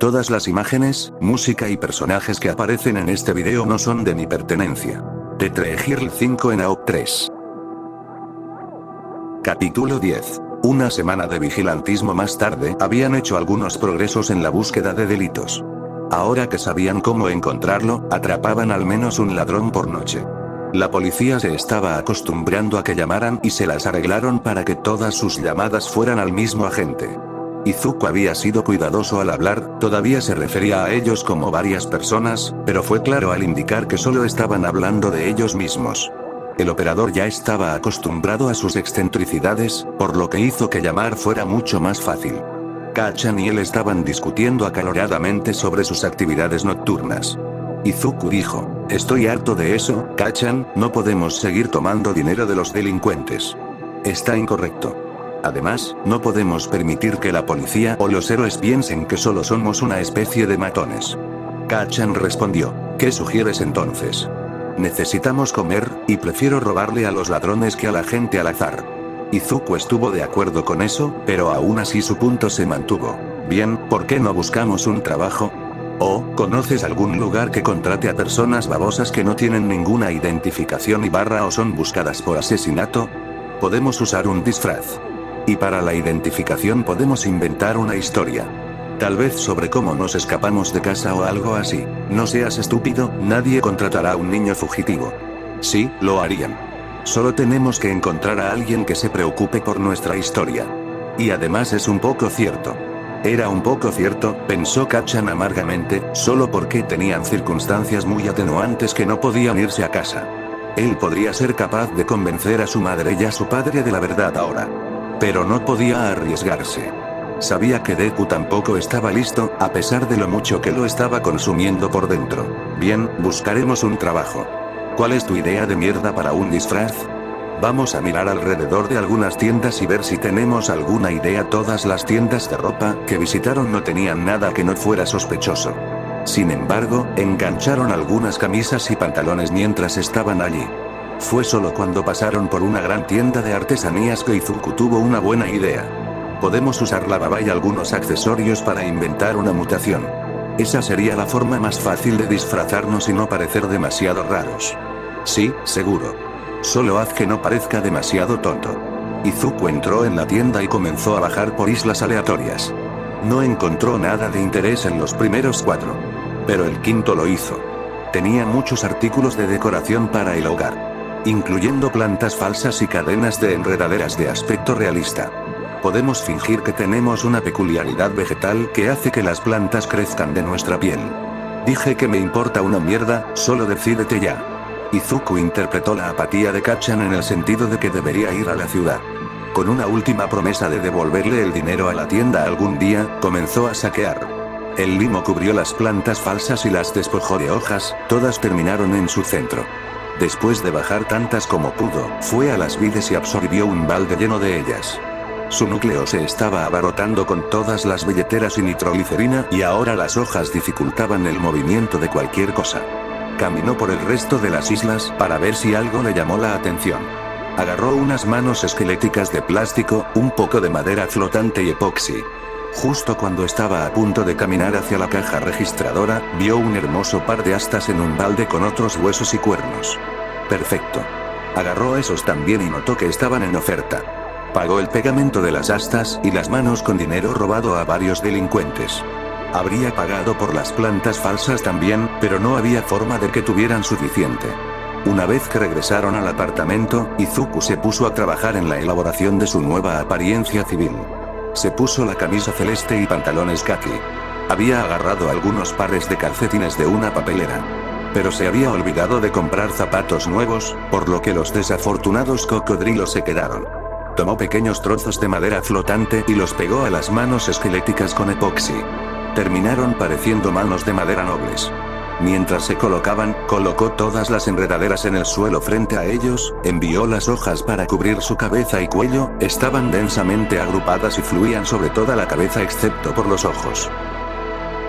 Todas las imágenes, música y personajes que aparecen en este video no son de mi pertenencia. Tetrahirl 5 en AOP 3. Capítulo 10. Una semana de vigilantismo más tarde, habían hecho algunos progresos en la búsqueda de delitos. Ahora que sabían cómo encontrarlo, atrapaban al menos un ladrón por noche. La policía se estaba acostumbrando a que llamaran y se las arreglaron para que todas sus llamadas fueran al mismo agente. Izuku había sido cuidadoso al hablar, todavía se refería a ellos como varias personas, pero fue claro al indicar que solo estaban hablando de ellos mismos. El operador ya estaba acostumbrado a sus excentricidades, por lo que hizo que llamar fuera mucho más fácil. Kacchan y él estaban discutiendo acaloradamente sobre sus actividades nocturnas. Izuku dijo: "Estoy harto de eso, Kacchan, no podemos seguir tomando dinero de los delincuentes. Está incorrecto. Además, no podemos permitir que la policía o los héroes piensen que solo somos una especie de matones". Kacchan respondió: "¿Qué sugieres entonces?". "Necesitamos comer, y prefiero robarle a los ladrones que a la gente al azar". Izuku estuvo de acuerdo con eso, pero aún así su punto se mantuvo. "Bien, ¿por qué no buscamos un trabajo? ¿O conoces algún lugar que contrate a personas babosas que no tienen ninguna identificación o son buscadas por asesinato? Podemos usar un disfraz. Y para la identificación podemos inventar una historia. Tal vez sobre cómo nos escapamos de casa o algo así. No seas estúpido, nadie contratará a un niño fugitivo". "Sí, lo harían. Solo tenemos que encontrar a alguien que se preocupe por nuestra historia". Y además es un poco cierto. Era un poco cierto, pensó Kacchan amargamente, solo porque tenían circunstancias muy atenuantes que no podían irse a casa. Él podría ser capaz de convencer a su madre y a su padre de la verdad ahora. Pero no podía arriesgarse. Sabía que Deku tampoco estaba listo, a pesar de lo mucho que lo estaba consumiendo por dentro. "Bien, buscaremos un trabajo. ¿Cuál es tu idea de mierda para un disfraz? Vamos a mirar alrededor de algunas tiendas y ver si tenemos alguna idea". Todas las tiendas de ropa que visitaron no tenían nada que no fuera sospechoso. Sin embargo, engancharon algunas camisas y pantalones mientras estaban allí. Fue solo cuando pasaron por una gran tienda de artesanías que Izuku tuvo una buena idea. "Podemos usar la baba y algunos accesorios para inventar una mutación. Esa sería la forma más fácil de disfrazarnos y no parecer demasiado raros". "Sí, seguro. Solo haz que no parezca demasiado tonto". Izuku entró en la tienda y comenzó a bajar por islas aleatorias. No encontró nada de interés en los primeros 4. Pero el quinto lo hizo. Tenía muchos artículos de decoración para el hogar, incluyendo plantas falsas y cadenas de enredaderas de aspecto realista. "Podemos fingir que tenemos una peculiaridad vegetal que hace que las plantas crezcan de nuestra piel". "Dije que me importa una mierda, solo decídete ya". Izuku interpretó la apatía de Kacchan en el sentido de que debería ir a la ciudad. Con una última promesa de devolverle el dinero a la tienda algún día, comenzó a saquear. El limo cubrió las plantas falsas y las despojó de hojas, todas terminaron en su centro. Después de bajar tantas como pudo, fue a las vides y absorbió un balde lleno de ellas. Su núcleo se estaba abarrotando con todas las billeteras y nitroglicerina, y ahora las hojas dificultaban el movimiento de cualquier cosa. Caminó por el resto de las islas para ver si algo le llamó la atención. Agarró unas manos esqueléticas de plástico, un poco de madera flotante y epoxi. Justo cuando estaba a punto de caminar hacia la caja registradora, vio un hermoso par de astas en un balde con otros huesos y cuernos. Perfecto. Agarró esos también y notó que estaban en oferta. Pagó el pegamento de las astas y las manos con dinero robado a varios delincuentes. Habría pagado por las plantas falsas también, pero no había forma de que tuvieran suficiente. Una vez que regresaron al apartamento, Izuku se puso a trabajar en la elaboración de su nueva apariencia civil. Se puso la camisa celeste y pantalones kaki. Había agarrado algunos pares de calcetines de una papelera. Pero se había olvidado de comprar zapatos nuevos, por lo que los desafortunados cocodrilos se quedaron. Tomó pequeños trozos de madera flotante y los pegó a las manos esqueléticas con epoxi. Terminaron pareciendo manos de madera nobles. Mientras se colocaban, colocó todas las enredaderas en el suelo frente a ellos, envió las hojas para cubrir su cabeza y cuello, estaban densamente agrupadas y fluían sobre toda la cabeza excepto por los ojos.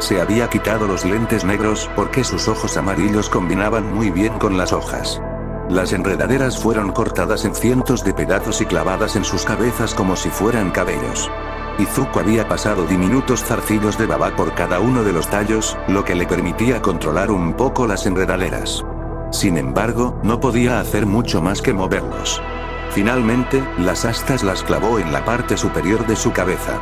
Se había quitado los lentes negros porque sus ojos amarillos combinaban muy bien con las hojas. Las enredaderas fueron cortadas en cientos de pedazos y clavadas en sus cabezas como si fueran cabellos. Izuku había pasado diminutos zarcillos de baba por cada uno de los tallos, lo que le permitía controlar un poco las enredaderas. Sin embargo, no podía hacer mucho más que moverlos. Finalmente, las astas las clavó en la parte superior de su cabeza.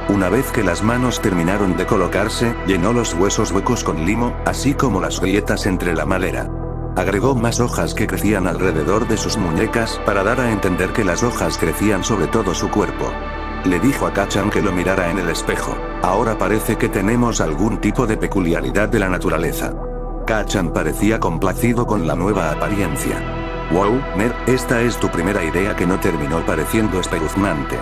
Una vez que las manos terminaron de colocarse, llenó los huesos huecos con limo, así como las grietas entre la madera. Agregó más hojas que crecían alrededor de sus muñecas para dar a entender que las hojas crecían sobre todo su cuerpo. Le dijo a Kacchan que lo mirara en el espejo. Ahora parece que tenemos algún tipo de peculiaridad de la naturaleza. Kacchan parecía complacido con la nueva apariencia. Wow, Ned, esta es tu primera idea que no terminó pareciendo espeluznante.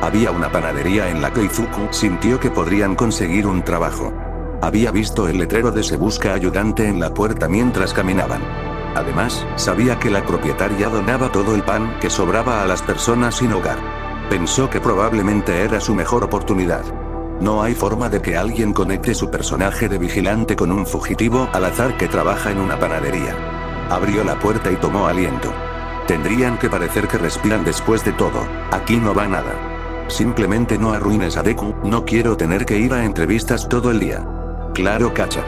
Había una panadería en la que Izuku sintió que podrían conseguir un trabajo. Había visto el letrero de "Se busca ayudante" en la puerta mientras caminaban. Además, sabía que la propietaria donaba todo el pan que sobraba a las personas sin hogar. Pensó que probablemente era su mejor oportunidad. No hay forma de que alguien conecte su personaje de vigilante con un fugitivo al azar que trabaja en una panadería. Abrió la puerta y tomó aliento. Tendrían que parecer que respiran después de todo. Aquí no va nada. Simplemente no arruines a Deku, no quiero tener que ir a entrevistas todo el día. Claro, Kacchan.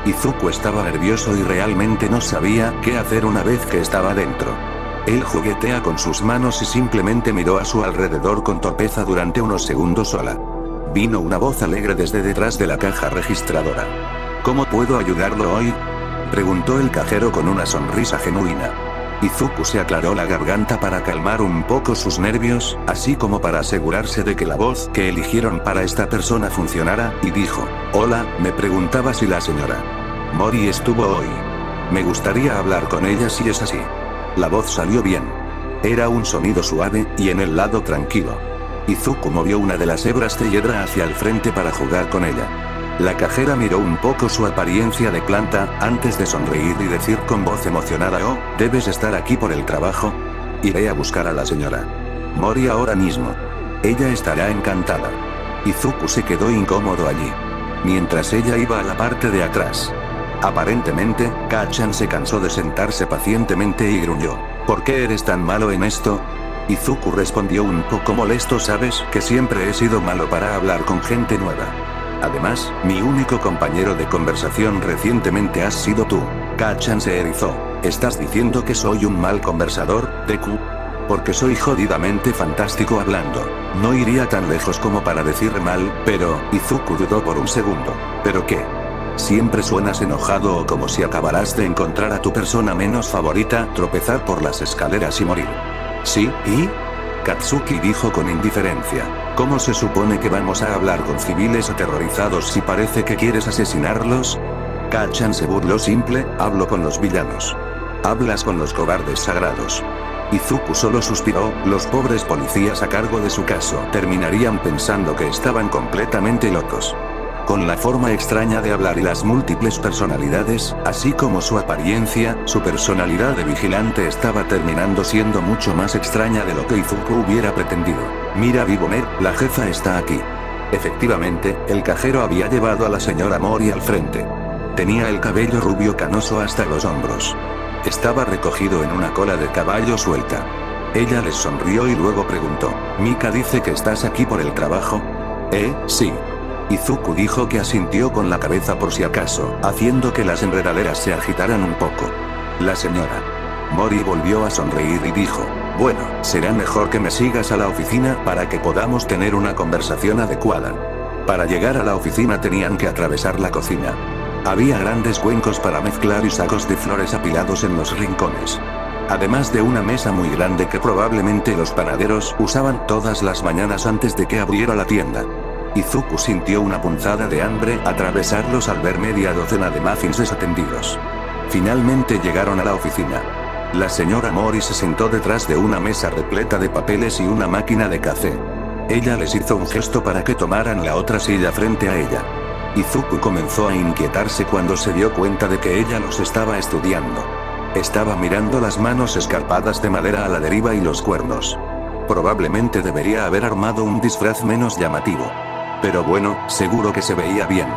Izuku estaba nervioso y realmente no sabía qué hacer una vez que estaba dentro. Él juguetea con sus manos y simplemente miró a su alrededor con torpeza durante unos segundos sola. Vino una voz alegre desde detrás de la caja registradora. ¿Cómo puedo ayudarlo hoy?, preguntó el cajero con una sonrisa genuina. Izuku se aclaró la garganta para calmar un poco sus nervios, así como para asegurarse de que la voz que eligieron para esta persona funcionara, y dijo: hola, me preguntaba si la señora Mori estuvo hoy. Me gustaría hablar con ella si es así. La voz salió bien. Era un sonido suave, y en el lado tranquilo. Izuku movió una de las hebras de hiedra hacia el frente para jugar con ella. La cajera miró un poco su apariencia de planta, antes de sonreír y decir con voz emocionada: oh, ¿debes estar aquí por el trabajo? Iré a buscar a la señora Mori ahora mismo. Ella estará encantada. Izuku se quedó incómodo allí, mientras ella iba a la parte de atrás. Aparentemente, Kacchan se cansó de sentarse pacientemente y gruñó: ¿por qué eres tan malo en esto? Izuku respondió un poco molesto: sabes que siempre he sido malo para hablar con gente nueva. Además, mi único compañero de conversación recientemente has sido tú. Kacchan se erizó. ¿Estás diciendo que soy un mal conversador, Deku? Porque soy jodidamente fantástico hablando. No iría tan lejos como para decir mal, pero... Izuku dudó por un segundo. ¿Pero qué? Siempre suenas enojado o como si acabarás de encontrar a tu persona menos favorita, tropezar por las escaleras y morir. ¿Sí? ¿Y? Katsuki dijo con indiferencia. ¿Cómo se supone que vamos a hablar con civiles aterrorizados si parece que quieres asesinarlos? Kacchan se burló: simple, hablo con los villanos. Hablas con los cobardes sagrados. Izuku solo suspiró: los pobres policías a cargo de su caso terminarían pensando que estaban completamente locos. Con la forma extraña de hablar y las múltiples personalidades, así como su apariencia, su personalidad de vigilante estaba terminando siendo mucho más extraña de lo que Izuku hubiera pretendido. Mira, Vigoner, la jefa está aquí. Efectivamente, el cajero había llevado a la señora Mori al frente. Tenía el cabello rubio canoso hasta los hombros. Estaba recogido en una cola de caballo suelta. Ella les sonrió y luego preguntó: ¿Mika dice que estás aquí por el trabajo? Sí. Izuku dijo que asintió con la cabeza por si acaso, haciendo que las enredaderas se agitaran un poco. La señora Mori volvió a sonreír y dijo: bueno, será mejor que me sigas a la oficina para que podamos tener una conversación adecuada. Para llegar a la oficina tenían que atravesar la cocina. Había grandes cuencos para mezclar y sacos de flores apilados en los rincones. Además de una mesa muy grande que probablemente los panaderos usaban todas las mañanas antes de que abriera la tienda. Izuku sintió una punzada de hambre atravesarlos al ver media docena de muffins desatendidos. Finalmente llegaron a la oficina. La señora Mori se sentó detrás de una mesa repleta de papeles y una máquina de café. Ella les hizo un gesto para que tomaran la otra silla frente a ella. Izuku comenzó a inquietarse cuando se dio cuenta de que ella los estaba estudiando. Estaba mirando las manos escarpadas de madera a la deriva y los cuernos. Probablemente debería haber armado un disfraz menos llamativo. Pero bueno, seguro que se veía bien.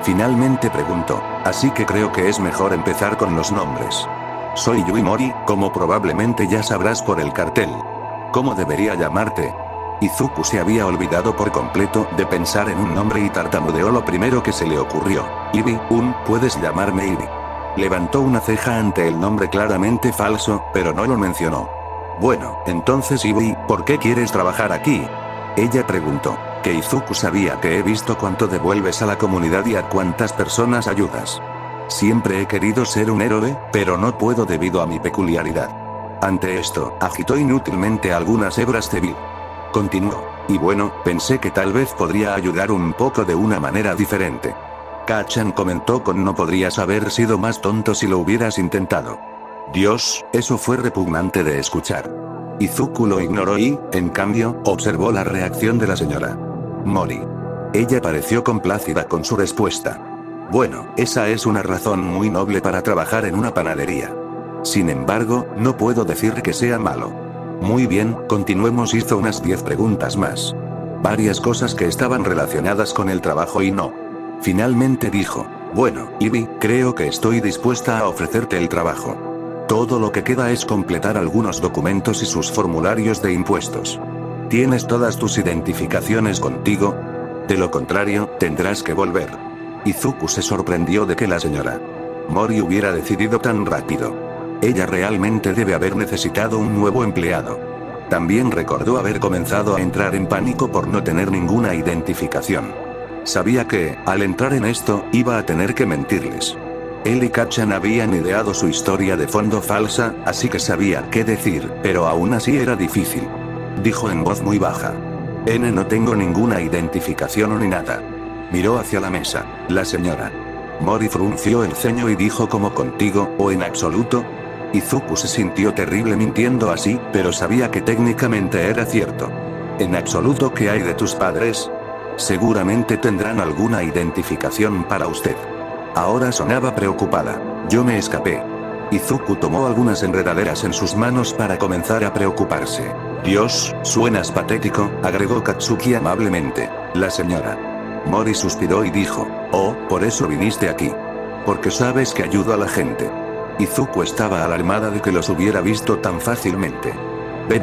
Finalmente preguntó: así que creo que es mejor empezar con los nombres. Soy Yui Mori, como probablemente ya sabrás por el cartel. ¿Cómo debería llamarte? Izuku se había olvidado por completo de pensar en un nombre y tartamudeó lo primero que se le ocurrió. Ibi, puedes llamarme Ibi. Levantó una ceja ante el nombre claramente falso, pero no lo mencionó. Bueno, entonces Ibi, ¿por qué quieres trabajar aquí? Ella preguntó. Que Izuku sabía que he visto cuánto devuelves a la comunidad y a cuántas personas ayudas. Siempre he querido ser un héroe, pero no puedo debido a mi peculiaridad. Ante esto, agitó inútilmente algunas hebras de Bill. Continuó. Y bueno, pensé que tal vez podría ayudar un poco de una manera diferente. Kacchan comentó con no podrías haber sido más tonto si lo hubieras intentado. Dios, eso fue repugnante de escuchar. Izuku lo ignoró y, en cambio, observó la reacción de la señora Mori. Ella pareció complacida con su respuesta. Bueno, esa es una razón muy noble para trabajar en una panadería. Sin embargo, no puedo decir que sea malo. Muy bien, continuemos. Hizo unas 10 preguntas más. Varias cosas que estaban relacionadas con el trabajo y no. Finalmente dijo, bueno, Ibi, creo que estoy dispuesta a ofrecerte el trabajo. Todo lo que queda es completar algunos documentos y sus formularios de impuestos. ¿Tienes todas tus identificaciones contigo? De lo contrario, tendrás que volver. Izuku se sorprendió de que la señora Mori hubiera decidido tan rápido. Ella realmente debe haber necesitado un nuevo empleado. También recordó haber comenzado a entrar en pánico por no tener ninguna identificación. Sabía que, al entrar en esto, iba a tener que mentirles. Él y Kacchan habían ideado su historia de fondo falsa, así que sabía qué decir, pero aún así era difícil. Dijo en voz muy baja. No tengo ninguna identificación ni nada. Miró hacia la mesa. La señora Mori frunció el ceño y dijo como contigo, o en absoluto. Izuku se sintió terrible mintiendo así, pero sabía que técnicamente era cierto. En absoluto, ¿qué hay de tus padres? Seguramente tendrán alguna identificación para usted. Ahora sonaba preocupada. Yo me escapé. Izuku tomó algunas enredaderas en sus manos para comenzar a preocuparse. Dios, suenas patético, agregó Katsuki amablemente. La señora Mori suspiró y dijo, oh, por eso viniste aquí. Porque sabes que ayudo a la gente. Izuku estaba alarmada de que los hubiera visto tan fácilmente.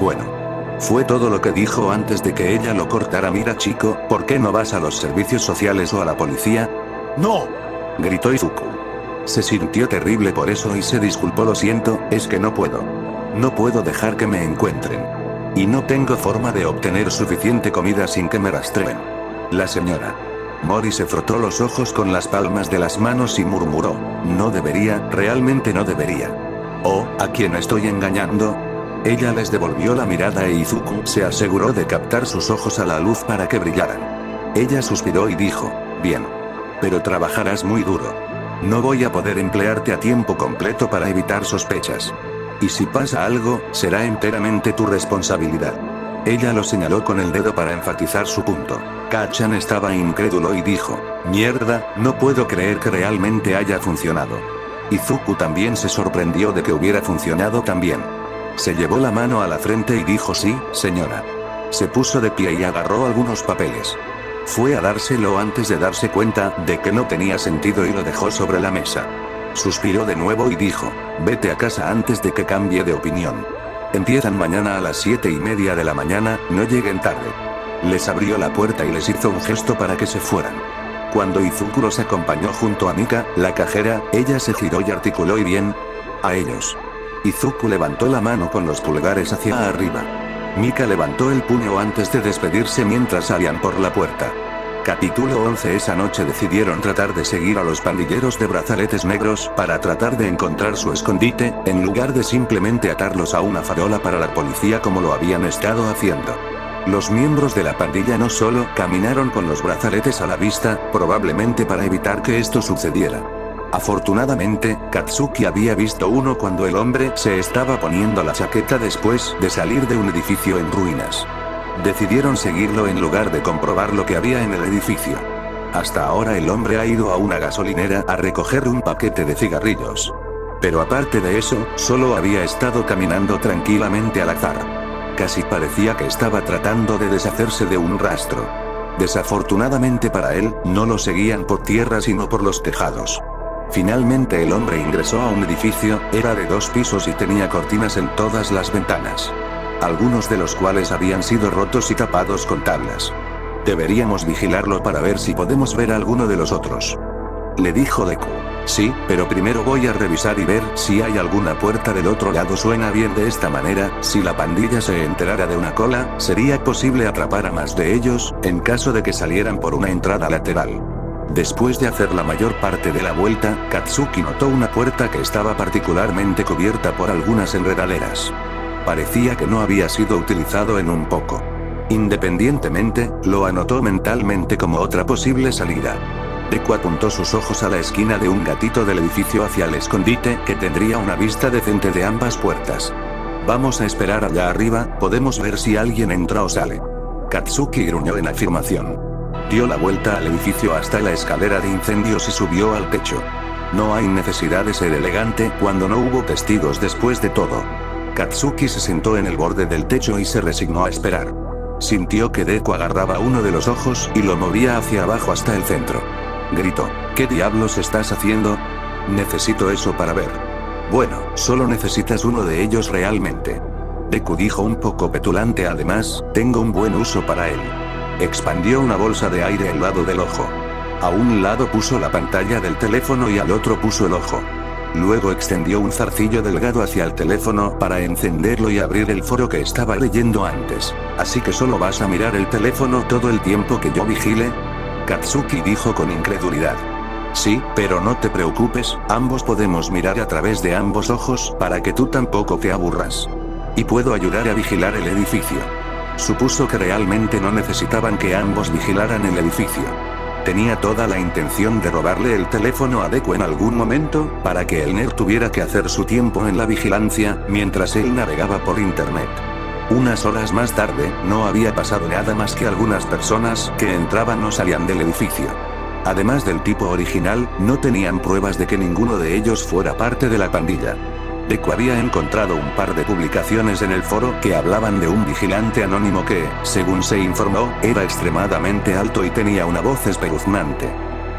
Bueno. Fue todo lo que dijo antes de que ella lo cortara. Mira chico, ¿por qué no vas a los servicios sociales o a la policía? ¡No! Gritó Izuku. Se sintió terrible por eso y se disculpó. Lo siento, es que no puedo. No puedo dejar que me encuentren. Y no tengo forma de obtener suficiente comida sin que me rastreen. La señora Mori se frotó los ojos con las palmas de las manos y murmuró, no debería, realmente no debería. Oh, ¿a quién estoy engañando? Ella les devolvió la mirada e Izuku se aseguró de captar sus ojos a la luz para que brillaran. Ella suspiró y dijo, bien. Pero trabajarás muy duro. No voy a poder emplearte a tiempo completo para evitar sospechas. Y si pasa algo, será enteramente tu responsabilidad. Ella lo señaló con el dedo para enfatizar su punto. Kacchan estaba incrédulo y dijo, mierda, no puedo creer que realmente haya funcionado. Izuku también se sorprendió de que hubiera funcionado tan bien. Se llevó la mano a la frente y dijo sí, señora. Se puso de pie y agarró algunos papeles. Fue a dárselo antes de darse cuenta de que no tenía sentido y lo dejó sobre la mesa. Suspiró de nuevo y dijo, vete a casa antes de que cambie de opinión. Empiezan mañana a las 7:30 de la mañana, no lleguen tarde. Les abrió la puerta y les hizo un gesto para que se fueran. Cuando Izuku los acompañó junto a Mika, la cajera, ella se giró y articuló y bien. A ellos. Izuku levantó la mano con los pulgares hacia arriba. Mika levantó el puño antes de despedirse mientras salían por la puerta. Capítulo 11. Esa noche decidieron tratar de seguir a los pandilleros de brazaletes negros para tratar de encontrar su escondite, en lugar de simplemente atarlos a una farola para la policía como lo habían estado haciendo. Los miembros de la pandilla no solo caminaron con los brazaletes a la vista, probablemente para evitar que esto sucediera. Afortunadamente, Katsuki había visto uno cuando el hombre se estaba poniendo la chaqueta después de salir de un edificio en ruinas. Decidieron seguirlo en lugar de comprobar lo que había en el edificio. Hasta ahora el hombre ha ido a una gasolinera a recoger un paquete de cigarrillos. Pero aparte de eso, solo había estado caminando tranquilamente al azar. Casi parecía que estaba tratando de deshacerse de un rastro. Desafortunadamente para él, no lo seguían por tierra sino por los tejados. Finalmente el hombre ingresó a un edificio, era de 2 pisos y tenía cortinas en todas las ventanas. algunos de los cuales habían sido rotos y tapados con tablas. Deberíamos vigilarlo para ver si podemos ver a alguno de los otros. Le dijo Deku. Sí, pero primero voy a revisar y ver si hay alguna puerta del otro lado. Suena bien. De esta manera, si la pandilla se enterara de una cola, sería posible atrapar a más de ellos, en caso de que salieran por una entrada lateral. Después de hacer la mayor parte de la vuelta, Katsuki notó una puerta que estaba particularmente cubierta por algunas enredaderas. Parecía que no había sido utilizado en un poco. Independientemente, lo anotó mentalmente como otra posible salida. Deku apuntó sus ojos a la esquina de un gatito del edificio hacia el escondite, que tendría una vista decente de ambas puertas. Vamos a esperar allá arriba, podemos ver si alguien entra o sale. Katsuki gruñó en afirmación. Dio la vuelta al edificio hasta la escalera de incendios y subió al techo. No hay necesidad de ser elegante cuando no hubo testigos después de todo. Katsuki se sentó en el borde del techo y se resignó a esperar. Sintió que Deku agarraba uno de los ojos y lo movía hacia abajo hasta el centro. Gritó. ¿Qué diablos estás haciendo? Necesito eso para ver. Bueno, solo necesitas uno de ellos realmente. Deku dijo un poco petulante. Además, tengo un buen uso para él. Expandió una bolsa de aire al lado del ojo. A un lado puso la pantalla del teléfono y al otro puso el ojo. Luego extendió un zarcillo delgado hacia el teléfono para encenderlo y abrir el foro que estaba leyendo antes. ¿Así que solo vas a mirar el teléfono todo el tiempo que yo vigile? Katsuki dijo con incredulidad. Sí, pero no te preocupes, ambos podemos mirar a través de ambos ojos para que tú tampoco te aburras. Y puedo ayudar a vigilar el edificio. Supuso que realmente no necesitaban que ambos vigilaran el edificio. Tenía toda la intención de robarle el teléfono a Deku en algún momento, para que el nerd tuviera que hacer su tiempo en la vigilancia, mientras él navegaba por internet. Unas horas más tarde, no había pasado nada más que algunas personas que entraban o salían del edificio. Además del tipo original, no tenían pruebas de que ninguno de ellos fuera parte de la pandilla. Deku había encontrado un par de publicaciones en el foro que hablaban de un vigilante anónimo que, según se informó, era extremadamente alto y tenía una voz espeluznante.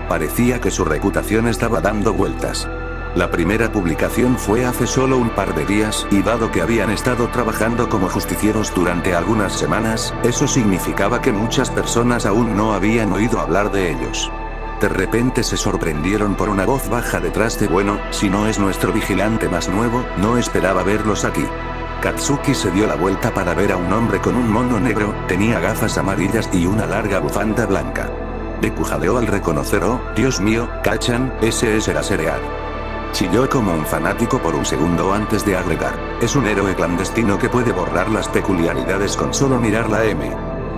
Parecía que su reputación estaba dando vueltas. La primera publicación fue hace solo un par de días, y dado que habían estado trabajando como justicieros durante algunas semanas, eso significaba que muchas personas aún no habían oído hablar de ellos. De repente se sorprendieron por una voz baja detrás de bueno, si no es nuestro vigilante más nuevo, no esperaba verlos aquí. Katsuki se dio la vuelta para ver a un hombre con un mono negro, tenía gafas amarillas y una larga bufanda blanca. Deku jadeó al reconocer, oh, Dios mío, Kachan, ese es Eraserhead. Chilló como un fanático por un segundo antes de agregar, es un héroe clandestino que puede borrar las peculiaridades con solo mirar la M.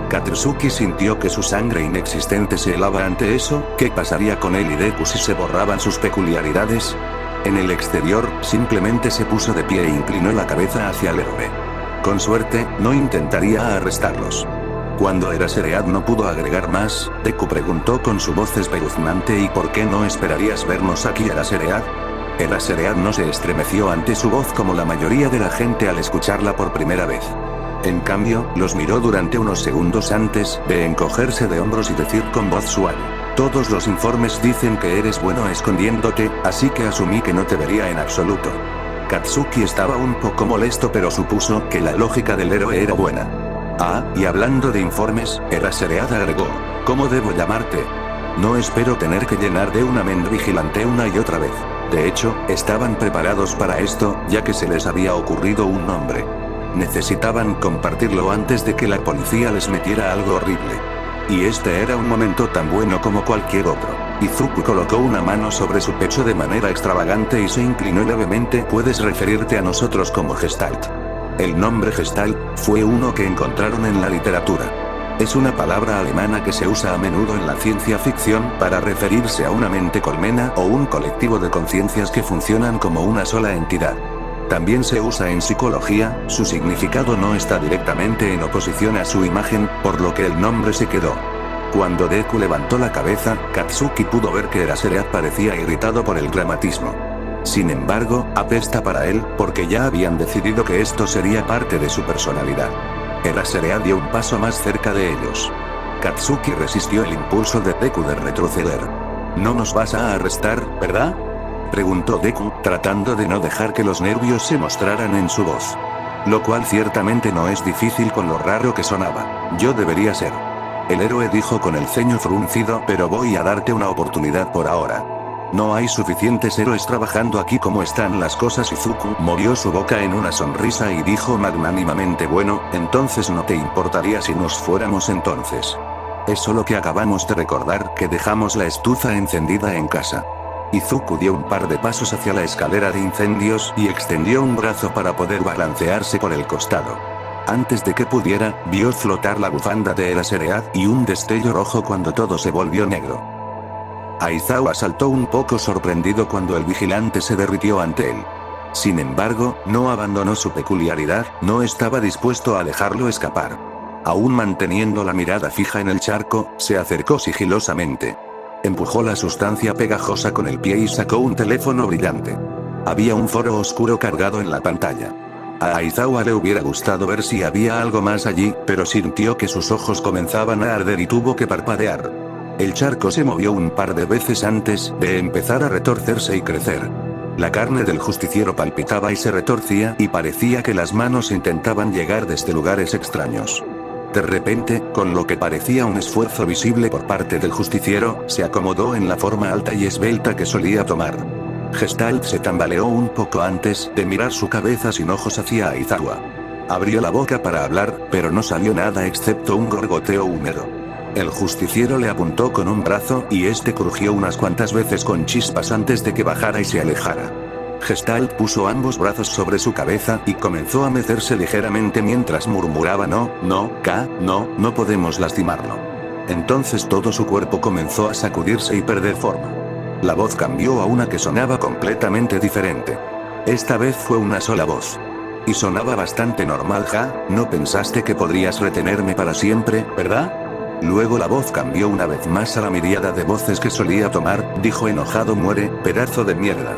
Katsuki sintió que su sangre inexistente se helaba ante eso. ¿Qué pasaría con él y Deku si se borraban sus peculiaridades? En el exterior, simplemente se puso de pie e inclinó la cabeza hacia el héroe. Con suerte, no intentaría arrestarlos. Cuando Eraserhead no pudo agregar más, Deku preguntó con su voz espeluznante, ¿y por qué no esperarías vernos aquí, Eraserhead? Eraserhead no se estremeció ante su voz como la mayoría de la gente al escucharla por primera vez. En cambio, los miró durante unos segundos antes de encogerse de hombros y decir con voz suave, todos los informes dicen que eres bueno escondiéndote, así que asumí que no te vería en absoluto. Katsuki estaba un poco molesto, pero supuso que la lógica del héroe era buena. Ah, y hablando de informes, Eraserhead agregó, ¿cómo debo llamarte? No espero tener que llenar de una mente vigilante una y otra vez. De hecho, estaban preparados para esto, ya que se les había ocurrido un nombre. Necesitaban compartirlo antes de que la policía les metiera algo horrible. Y este era un momento tan bueno como cualquier otro. Izuku colocó una mano sobre su pecho de manera extravagante y se inclinó levemente. Puedes referirte a nosotros como Gestalt. El nombre Gestalt fue uno que encontraron en la literatura. Es una palabra alemana que se usa a menudo en la ciencia ficción para referirse a una mente colmena o un colectivo de conciencias que funcionan como una sola entidad. También se usa en psicología, su significado no está directamente en oposición a su imagen, por lo que el nombre se quedó. Cuando Deku levantó la cabeza, Katsuki pudo ver que Eraserhead parecía irritado por el dramatismo. Sin embargo, apesta para él, porque ya habían decidido que esto sería parte de su personalidad. Eraserhead dio un paso más cerca de ellos. Katsuki resistió el impulso de Deku de retroceder. ¿No nos vas a arrestar, verdad?, preguntó Deku, tratando de no dejar que los nervios se mostraran en su voz. Lo cual ciertamente no es difícil con lo raro que sonaba. Yo debería ser. El héroe dijo con el ceño fruncido, pero voy a darte una oportunidad por ahora. No hay suficientes héroes trabajando aquí como están las cosas. Izuku movió su boca en una sonrisa y dijo magnánimamente: bueno, entonces no te importaría si nos fuéramos entonces. Es solo que acabamos de recordar que dejamos la estufa encendida en casa. Izuku dio un par de pasos hacia la escalera de incendios y extendió un brazo para poder balancearse por el costado. Antes de que pudiera, vio flotar la bufanda de Eraserhead y un destello rojo cuando todo se volvió negro. Aizawa saltó un poco sorprendido cuando el vigilante se derritió ante él. Sin embargo, no abandonó su peculiaridad, no estaba dispuesto a dejarlo escapar. Aún manteniendo la mirada fija en el charco, se acercó sigilosamente. Empujó la sustancia pegajosa con el pie y sacó un teléfono brillante. Había un foro oscuro cargado en la pantalla. A Aizawa le hubiera gustado ver si había algo más allí, pero sintió que sus ojos comenzaban a arder y tuvo que parpadear. El charco se movió un par de veces antes de empezar a retorcerse y crecer. La carne del justiciero palpitaba y se retorcía y parecía que las manos intentaban llegar desde lugares extraños. De repente, con lo que parecía un esfuerzo visible por parte del justiciero, se acomodó en la forma alta y esbelta que solía tomar. Gestalt se tambaleó un poco antes de mirar su cabeza sin ojos hacia Aizawa. Abrió la boca para hablar, pero no salió nada excepto un gorgoteo húmedo. El justiciero le apuntó con un brazo y este crujió unas cuantas veces con chispas antes de que bajara y se alejara. Gestalt puso ambos brazos sobre su cabeza y comenzó a mecerse ligeramente mientras murmuraba: no podemos lastimarlo. Entonces todo su cuerpo comenzó a sacudirse y perder forma. La voz cambió a una que sonaba completamente diferente. Esta vez fue una sola voz. Y sonaba bastante normal. No pensaste que podrías retenerme para siempre, ¿verdad? Luego la voz cambió una vez más a la miríada de voces que solía tomar, dijo enojado: muere, pedazo de mierda.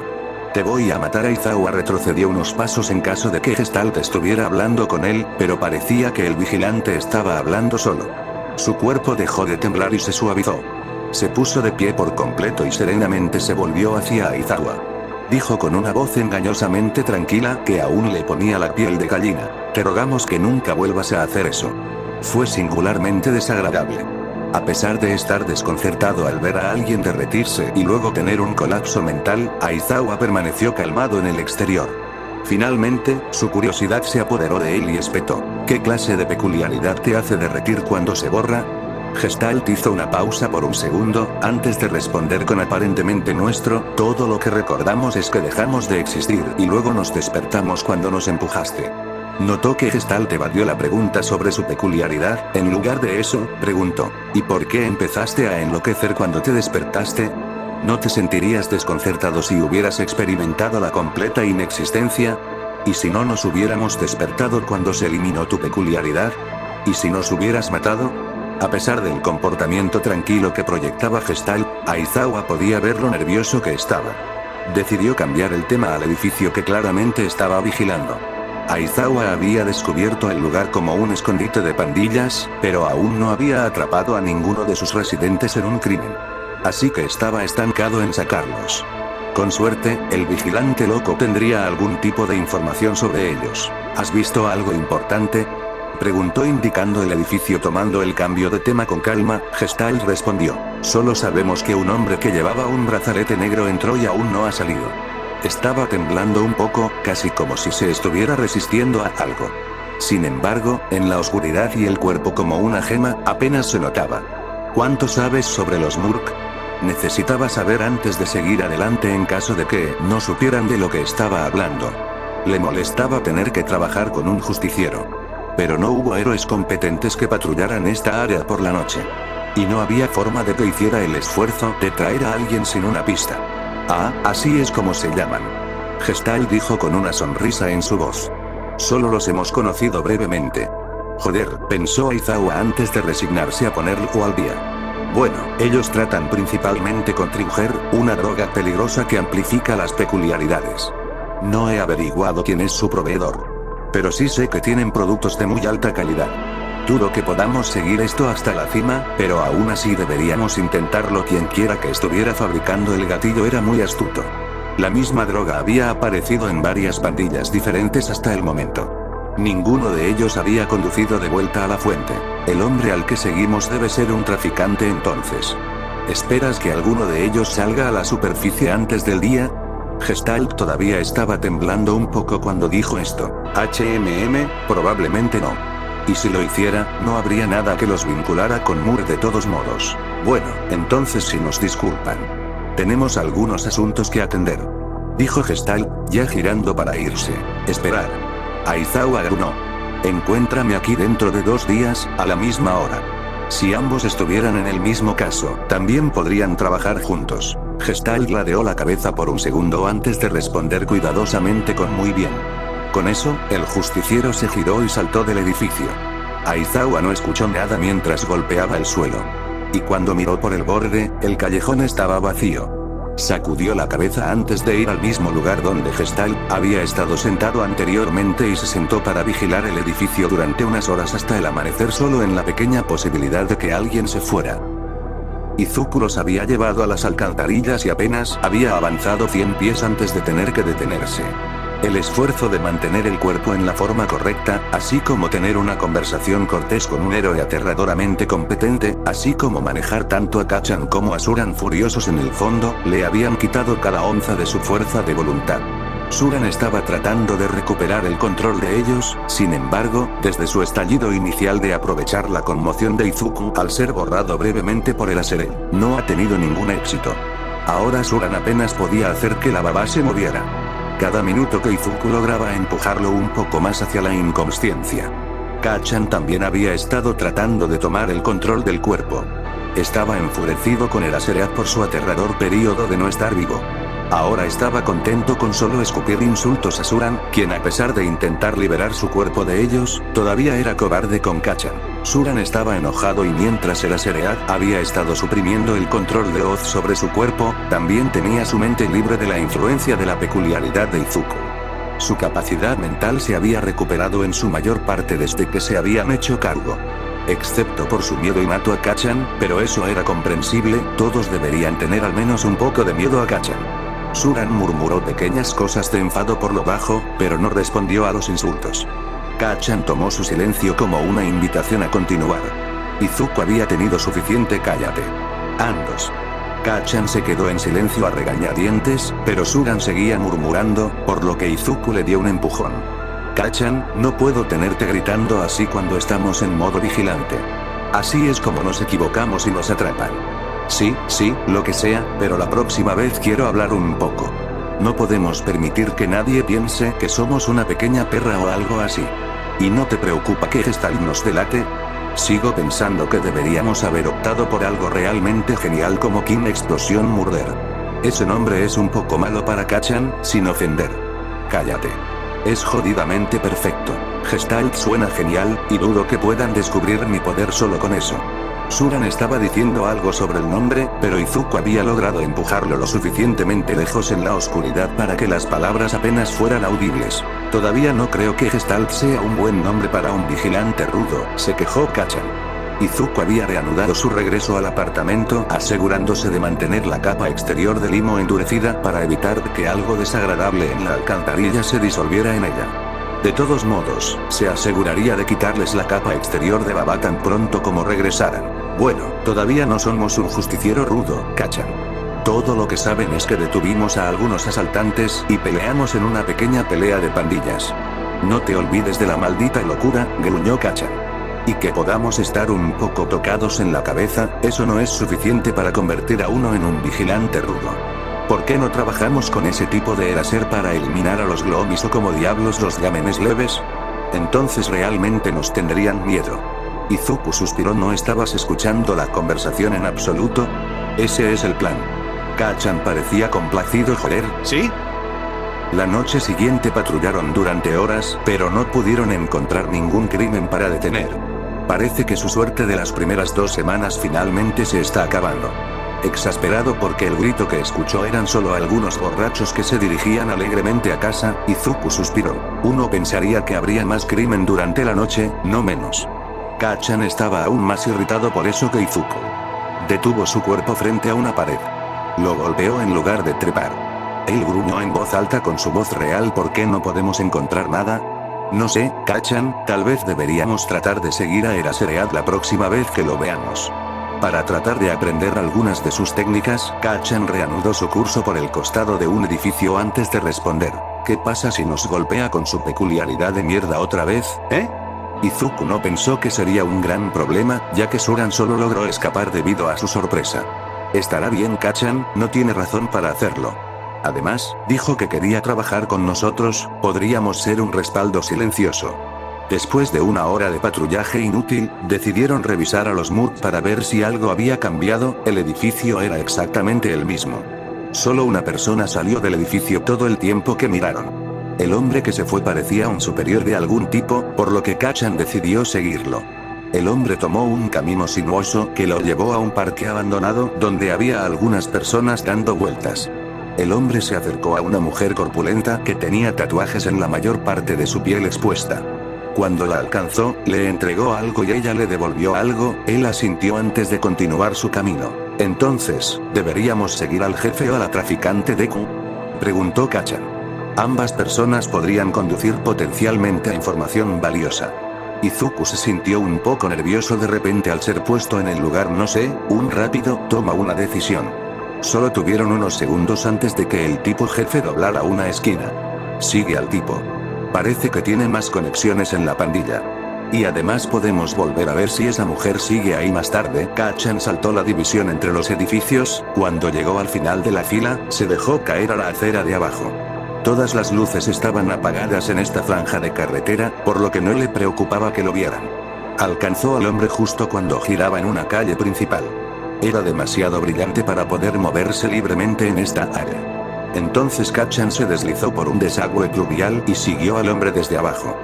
Te voy a matar. Aizawa retrocedió unos pasos en caso de que Gestalt estuviera hablando con él, pero parecía que el vigilante estaba hablando solo. Su cuerpo dejó de temblar y se suavizó. Se puso de pie por completo y serenamente se volvió hacia Aizawa. Dijo con una voz engañosamente tranquila que aún le ponía la piel de gallina: te rogamos que nunca vuelvas a hacer eso. Fue singularmente desagradable. A pesar de estar desconcertado al ver a alguien derretirse y luego tener un colapso mental, Aizawa permaneció calmado en el exterior. Finalmente, su curiosidad se apoderó de él y espetó: ¿qué clase de peculiaridad te hace derretir cuando se borra? Gestalt hizo una pausa por un segundo, antes de responder con aparentemente nuestro: todo lo que recordamos es que dejamos de existir y luego nos despertamos cuando nos empujaste. Notó que Gestalt evadió la pregunta sobre su peculiaridad. En lugar de eso, preguntó: ¿y por qué empezaste a enloquecer cuando te despertaste? ¿No te sentirías desconcertado si hubieras experimentado la completa inexistencia? ¿Y si no nos hubiéramos despertado cuando se eliminó tu peculiaridad? ¿Y si nos hubieras matado? A pesar del comportamiento tranquilo que proyectaba Gestalt, Aizawa podía ver lo nervioso que estaba. Decidió cambiar el tema al edificio que claramente estaba vigilando. Aizawa había descubierto el lugar como un escondite de pandillas, pero aún no había atrapado a ninguno de sus residentes en un crimen. Así que estaba estancado en sacarlos. Con suerte, el vigilante loco tendría algún tipo de información sobre ellos. ¿Has visto algo importante?, preguntó indicando el edificio. Tomando el cambio de tema con calma, Gestalt respondió: solo sabemos que un hombre que llevaba un brazalete negro entró y aún no ha salido. Estaba temblando un poco, casi como si se estuviera resistiendo a algo. Sin embargo, en la oscuridad y el cuerpo como una gema, apenas se notaba. ¿Cuánto sabes sobre los Murk? Necesitaba saber antes de seguir adelante en caso de que no supieran de lo que estaba hablando. Le molestaba tener que trabajar con un justiciero. Pero no hubo héroes competentes que patrullaran esta área por la noche. Y no había forma de que hiciera el esfuerzo de traer a alguien sin una pista. Ah, así es como se llaman. Gestalt dijo con una sonrisa en su voz. Solo los hemos conocido brevemente. Joder, pensó Aizawa antes de resignarse a ponerlo al día. Bueno, ellos tratan principalmente con Trigger, una droga peligrosa que amplifica las peculiaridades. No he averiguado quién es su proveedor. Pero sí sé que tienen productos de muy alta calidad. Dudo que podamos seguir esto hasta la cima, pero aún así deberíamos intentarlo. Quien quiera que estuviera fabricando el gatillo era muy astuto. La misma droga había aparecido en varias pandillas diferentes hasta el momento. Ninguno de ellos había conducido de vuelta a la fuente. El hombre al que seguimos debe ser un traficante entonces. ¿Esperas que alguno de ellos salga a la superficie antes del día? Gestalt todavía estaba temblando un poco cuando dijo esto. Probablemente no. Y si lo hiciera, no habría nada que los vinculara con Moore de todos modos. Bueno, entonces si nos disculpan. Tenemos algunos asuntos que atender. Dijo Gestalt, ya girando para irse. Esperar. Aizawa gruñó. Encuéntrame aquí dentro de 2 días, a la misma hora. Si ambos estuvieran en el mismo caso, también podrían trabajar juntos. Gestalt ladeó la cabeza por un segundo antes de responder cuidadosamente con muy bien. Con eso, el justiciero se giró y saltó del edificio. Aizawa no escuchó nada mientras golpeaba el suelo. Y cuando miró por el borde, el callejón estaba vacío. Sacudió la cabeza antes de ir al mismo lugar donde Gestalt había estado sentado anteriormente y se sentó para vigilar el edificio durante unas horas hasta el amanecer, solo en la pequeña posibilidad de que alguien se fuera. Izuku los había llevado a las alcantarillas y apenas había avanzado 100 pies antes de tener que detenerse. El esfuerzo de mantener el cuerpo en la forma correcta, así como tener una conversación cortés con un héroe aterradoramente competente, así como manejar tanto a Kacchan como a Suran furiosos en el fondo, le habían quitado cada onza de su fuerza de voluntad. Suran estaba tratando de recuperar el control de ellos, sin embargo, desde su estallido inicial de aprovechar la conmoción de Izuku al ser borrado brevemente por el Aserel, no ha tenido ningún éxito. Ahora Suran apenas podía hacer que la baba se moviera. Cada minuto que Izuku lograba empujarlo un poco más hacia la inconsciencia. Kacchan también había estado tratando de tomar el control del cuerpo. Estaba enfurecido con el Asereat por su aterrador período de no estar vivo. Ahora estaba contento con solo escupir insultos a Suran, quien a pesar de intentar liberar su cuerpo de ellos, todavía era cobarde con Kacchan. Suran estaba enojado y mientras el Asereat había estado suprimiendo el control de Oz sobre su cuerpo, también tenía su mente libre de la influencia de la peculiaridad de Izuku. Su capacidad mental se había recuperado en su mayor parte desde que se habían hecho cargo. Excepto por su miedo innato a Kacchan, pero eso era comprensible, todos deberían tener al menos un poco de miedo a Kacchan. Suran murmuró pequeñas cosas de enfado por lo bajo, pero no respondió a los insultos. Kacchan tomó su silencio como una invitación a continuar. Izuku había tenido suficiente, cállate. Andos. Kacchan se quedó en silencio a regañadientes, pero Suran seguía murmurando, por lo que Izuku le dio un empujón. Kacchan, no puedo tenerte gritando así cuando estamos en modo vigilante. Así es como nos equivocamos y nos atrapan. Sí, lo que sea, pero la próxima vez quiero hablar un poco. No podemos permitir que nadie piense que somos una pequeña perra o algo así. ¿Y no te preocupa que Gestalt nos delate? Sigo pensando que deberíamos haber optado por algo realmente genial como King Explosion Murder. Ese nombre es un poco malo para Kacchan, sin ofender. Cállate. Es jodidamente perfecto. Gestalt suena genial, y dudo que puedan descubrir mi poder solo con eso. Suran estaba diciendo algo sobre el nombre, pero Izuku había logrado empujarlo lo suficientemente lejos en la oscuridad para que las palabras apenas fueran audibles. Todavía no creo que Gestalt sea un buen nombre para un vigilante rudo, se quejó Kacchan. Izuku había reanudado su regreso al apartamento, asegurándose de mantener la capa exterior de limo endurecida para evitar que algo desagradable en la alcantarilla se disolviera en ella. De todos modos, se aseguraría de quitarles la capa exterior de baba tan pronto como regresaran. Bueno, todavía no somos un justiciero rudo, Kacchan. Todo lo que saben es que detuvimos a algunos asaltantes y peleamos en una pequeña pelea de pandillas. No te olvides de la maldita locura, gruñó Kacchan. Y que podamos estar un poco tocados en la cabeza, eso no es suficiente para convertir a uno en un vigilante rudo. ¿Por qué no trabajamos con ese tipo de Eraser para eliminar a los Gloomies o como diablos los llamen leves? Entonces realmente nos tendrían miedo. Izuku suspiró. ¿No estabas escuchando la conversación en absoluto? Ese es el plan. Kacchan parecía complacido. Joder, ¿sí? La noche siguiente patrullaron durante horas, pero no pudieron encontrar ningún crimen para detener. Parece que su suerte de las primeras 2 semanas finalmente se está acabando. Exasperado porque el grito que escuchó eran solo algunos borrachos que se dirigían alegremente a casa, Izuku suspiró. Uno pensaría que habría más crimen durante la noche, no menos. Kacchan estaba aún más irritado por eso que Izuku. Detuvo su cuerpo frente a una pared. Lo golpeó en lugar de trepar. Él gruñó en voz alta con su voz real. ¿Por qué no podemos encontrar nada? No sé, Kachan, tal vez deberíamos tratar de seguir a Eraserhead la próxima vez que lo veamos. Para tratar de aprender algunas de sus técnicas, Kachan reanudó su curso por el costado de un edificio antes de responder. ¿Qué pasa si nos golpea con su peculiaridad de mierda otra vez, Izuku no pensó que sería un gran problema, ya que Suran solo logró escapar debido a su sorpresa. Estará bien, Kachan, no tiene razón para hacerlo. Además, dijo que quería trabajar con nosotros, podríamos ser un respaldo silencioso. Después de una hora de patrullaje inútil, decidieron revisar a los Mud para ver si algo había cambiado. El edificio era exactamente el mismo. Solo una persona salió del edificio todo el tiempo que miraron. El hombre que se fue parecía un superior de algún tipo, por lo que Kachan decidió seguirlo. El hombre tomó un camino sinuoso que lo llevó a un parque abandonado donde había algunas personas dando vueltas. El hombre se acercó a una mujer corpulenta que tenía tatuajes en la mayor parte de su piel expuesta. Cuando la alcanzó, le entregó algo y ella le devolvió algo. Él asintió antes de continuar su camino. Entonces, ¿deberíamos seguir al jefe o a la traficante Deku?, preguntó Kachan. Ambas personas podrían conducir potencialmente a información valiosa. Izuku se sintió un poco nervioso de repente al ser puesto en el lugar. No sé, un rápido, toma una decisión. Solo tuvieron unos segundos antes de que el tipo jefe doblara una esquina. Sigue al tipo. Parece que tiene más conexiones en la pandilla. Y además podemos volver a ver si esa mujer sigue ahí más tarde. Kachan saltó la división entre los edificios. Cuando llegó al final de la fila, se dejó caer a la acera de abajo. Todas las luces estaban apagadas en esta franja de carretera, por lo que no le preocupaba que lo vieran. Alcanzó al hombre justo cuando giraba en una calle principal. Era demasiado brillante para poder moverse libremente en esta área. Entonces Kachan se deslizó por un desagüe pluvial y siguió al hombre desde abajo.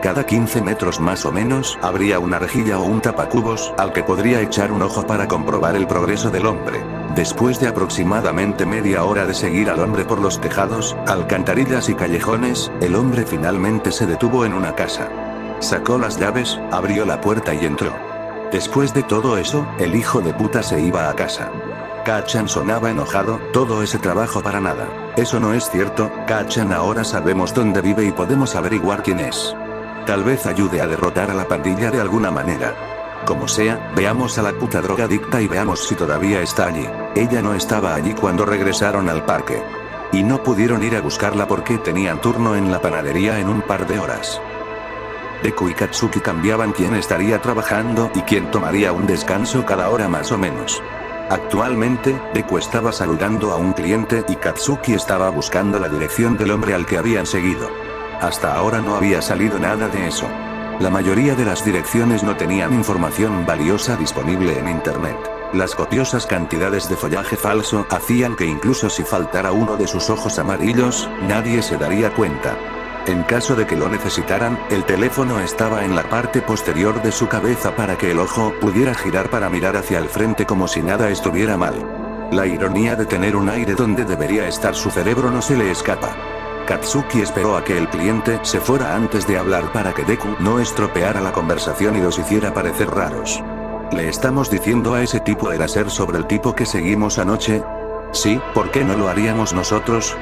Cada 15 metros más o menos habría una rejilla o un tapacubos al que podría echar un ojo para comprobar el progreso del hombre. Después de aproximadamente media hora de seguir al hombre por los tejados, alcantarillas y callejones, el hombre finalmente se detuvo en una casa. Sacó las llaves, abrió la puerta y entró. Después de todo eso, el hijo de puta se iba a casa. Kachan sonaba enojado. Todo ese trabajo para nada. Eso no es cierto, Kachan. Ahora sabemos dónde vive y podemos averiguar quién es. Tal vez ayude a derrotar a la pandilla de alguna manera. Como sea, veamos a la puta drogadicta y veamos si todavía está allí. Ella no estaba allí cuando regresaron al parque. Y no pudieron ir a buscarla porque tenían turno en la panadería en un par de horas. Deku y Katsuki cambiaban quién estaría trabajando y quién tomaría un descanso cada hora más o menos. Actualmente, Deku estaba saludando a un cliente y Katsuki estaba buscando la dirección del hombre al que habían seguido. Hasta ahora no había salido nada de eso. La mayoría de las direcciones no tenían información valiosa disponible en internet. Las copiosas cantidades de follaje falso hacían que incluso si faltara uno de sus ojos amarillos, nadie se daría cuenta. En caso de que lo necesitaran, el teléfono estaba en la parte posterior de su cabeza para que el ojo pudiera girar para mirar hacia el frente como si nada estuviera mal. La ironía de tener un aire donde debería estar su cerebro no se le escapa. Katsuki esperó a que el cliente se fuera antes de hablar para que Deku no estropeara la conversación y los hiciera parecer raros. ¿Le estamos diciendo a ese tipo Eraser sobre el tipo que seguimos anoche? Sí, ¿por qué no lo haríamos nosotros?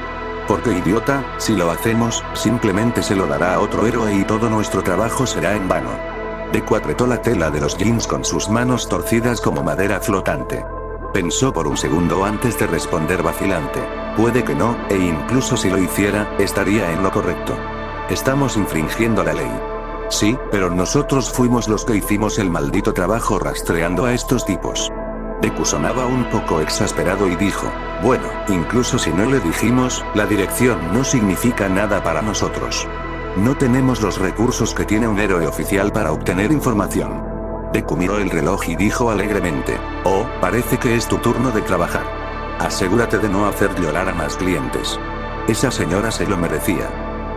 Porque idiota, si lo hacemos, simplemente se lo dará a otro héroe y todo nuestro trabajo será en vano. Deku apretó la tela de los jeans con sus manos torcidas como madera flotante. Pensó por un segundo antes de responder vacilante. Puede que no, e incluso si lo hiciera, estaría en lo correcto. Estamos infringiendo la ley. Sí, pero nosotros fuimos los que hicimos el maldito trabajo rastreando a estos tipos. Deku sonaba un poco exasperado y dijo, bueno, incluso si no le dijimos, la dirección no significa nada para nosotros. No tenemos los recursos que tiene un héroe oficial para obtener información. Deku miró el reloj y dijo alegremente, oh, parece que es tu turno de trabajar. Asegúrate de no hacer llorar a más clientes. Esa señora se lo merecía.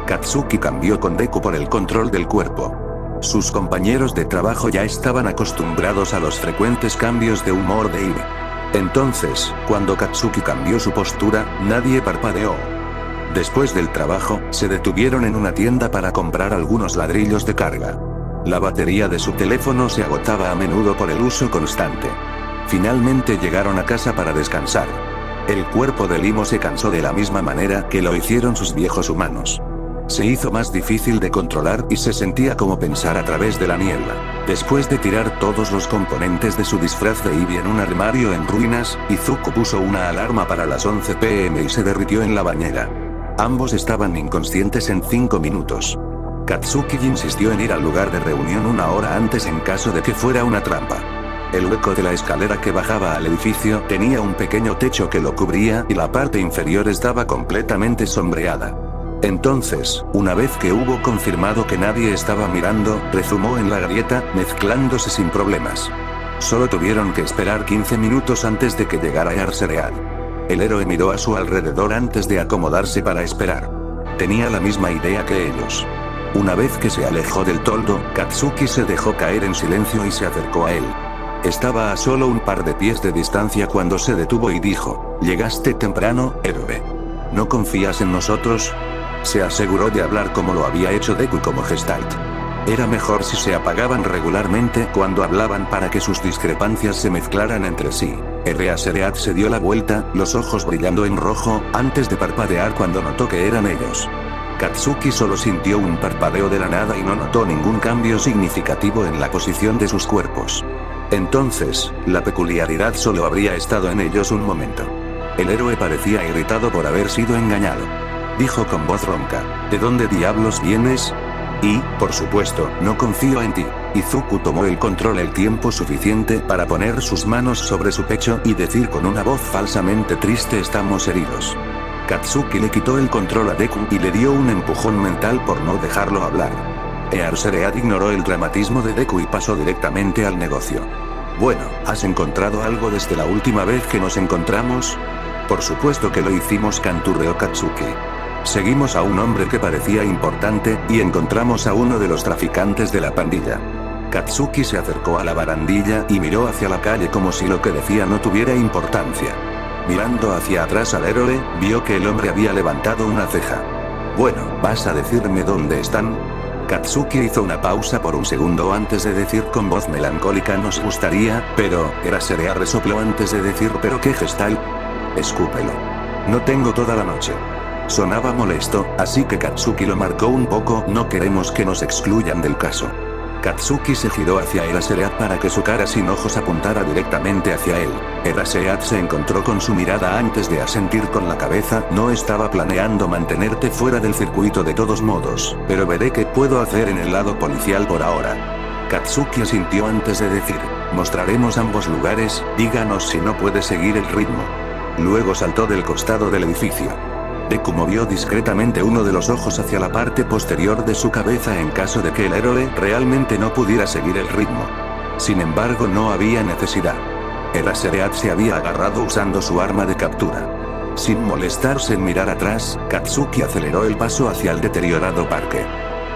Katsuki cambió con Deku por el control del cuerpo. Sus compañeros de trabajo ya estaban acostumbrados a los frecuentes cambios de humor de Ivy. Entonces, cuando Katsuki cambió su postura, nadie parpadeó. Después del trabajo, se detuvieron en una tienda para comprar algunos ladrillos de carga. La batería de su teléfono se agotaba a menudo por el uso constante. Finalmente llegaron a casa para descansar. El cuerpo de Limo se cansó de la misma manera que lo hicieron sus viejos humanos. Se hizo más difícil de controlar y se sentía como pensar a través de la niebla. Después de tirar todos los componentes de su disfraz de Ivy en un armario en ruinas, Izuku puso una alarma para las 11 p.m. y se derritió en la bañera. Ambos estaban inconscientes en 5 minutos. Katsuki insistió en ir al lugar de reunión una hora antes en caso de que fuera una trampa. El hueco de la escalera que bajaba al edificio tenía un pequeño techo que lo cubría y la parte inferior estaba completamente sombreada. Entonces, una vez que hubo confirmado que nadie estaba mirando, rezumó en la grieta, mezclándose sin problemas. Solo tuvieron que esperar 15 minutos antes de que llegara Arceread. El héroe miró a su alrededor antes de acomodarse para esperar. Tenía la misma idea que ellos. Una vez que se alejó del toldo, Katsuki se dejó caer en silencio y se acercó a él. Estaba a solo un par de pies de distancia cuando se detuvo y dijo: «Llegaste temprano, héroe. ¿No confías en nosotros?». Se aseguró de hablar como lo había hecho Deku como Gestalt. Era mejor si se apagaban regularmente cuando hablaban para que sus discrepancias se mezclaran entre sí. Arceread se dio la vuelta, los ojos brillando en rojo, antes de parpadear cuando notó que eran ellos. Katsuki solo sintió un parpadeo de la nada y no notó ningún cambio significativo en la posición de sus cuerpos. Entonces, la peculiaridad solo habría estado en ellos un momento. El héroe parecía irritado por haber sido engañado. Dijo con voz ronca: «¿De dónde diablos vienes?». Y, por supuesto, no confío en ti. Izuku tomó el control el tiempo suficiente para poner sus manos sobre su pecho y decir con una voz falsamente triste: «Estamos heridos». Katsuki le quitó el control a Deku y le dio un empujón mental por no dejarlo hablar. Arceread ignoró el dramatismo de Deku y pasó directamente al negocio. «Bueno, ¿has encontrado algo desde la última vez que nos encontramos?». «Por supuesto que lo hicimos», canturreó Katsuki. «Seguimos a un hombre que parecía importante, y encontramos a uno de los traficantes de la pandilla». Katsuki se acercó a la barandilla y miró hacia la calle como si lo que decía no tuviera importancia. Mirando hacia atrás al héroe, vio que el hombre había levantado una ceja. «Bueno, ¿vas a decirme dónde están?». Katsuki hizo una pausa por un segundo antes de decir con voz melancólica: «Nos gustaría, pero…». Arceread resopló antes de decir: «¿Pero qué gestal?». «Escúpelo. No tengo toda la noche». Sonaba molesto, así que Katsuki lo marcó un poco: «No queremos que nos excluyan del caso». Katsuki se giró hacia Arceread para que su cara sin ojos apuntara directamente hacia él. Arceread se encontró con su mirada antes de asentir con la cabeza: «No estaba planeando mantenerte fuera del circuito de todos modos, pero veré qué puedo hacer en el lado policial por ahora». Katsuki asintió antes de decir: «Mostraremos ambos lugares, díganos si no puede seguir el ritmo». Luego saltó del costado del edificio. Deku movió discretamente uno de los ojos hacia la parte posterior de su cabeza en caso de que el héroe realmente no pudiera seguir el ritmo. Sin embargo, no había necesidad. Arceread se había agarrado usando su arma de captura. Sin molestarse en mirar atrás, Katsuki aceleró el paso hacia el deteriorado parque.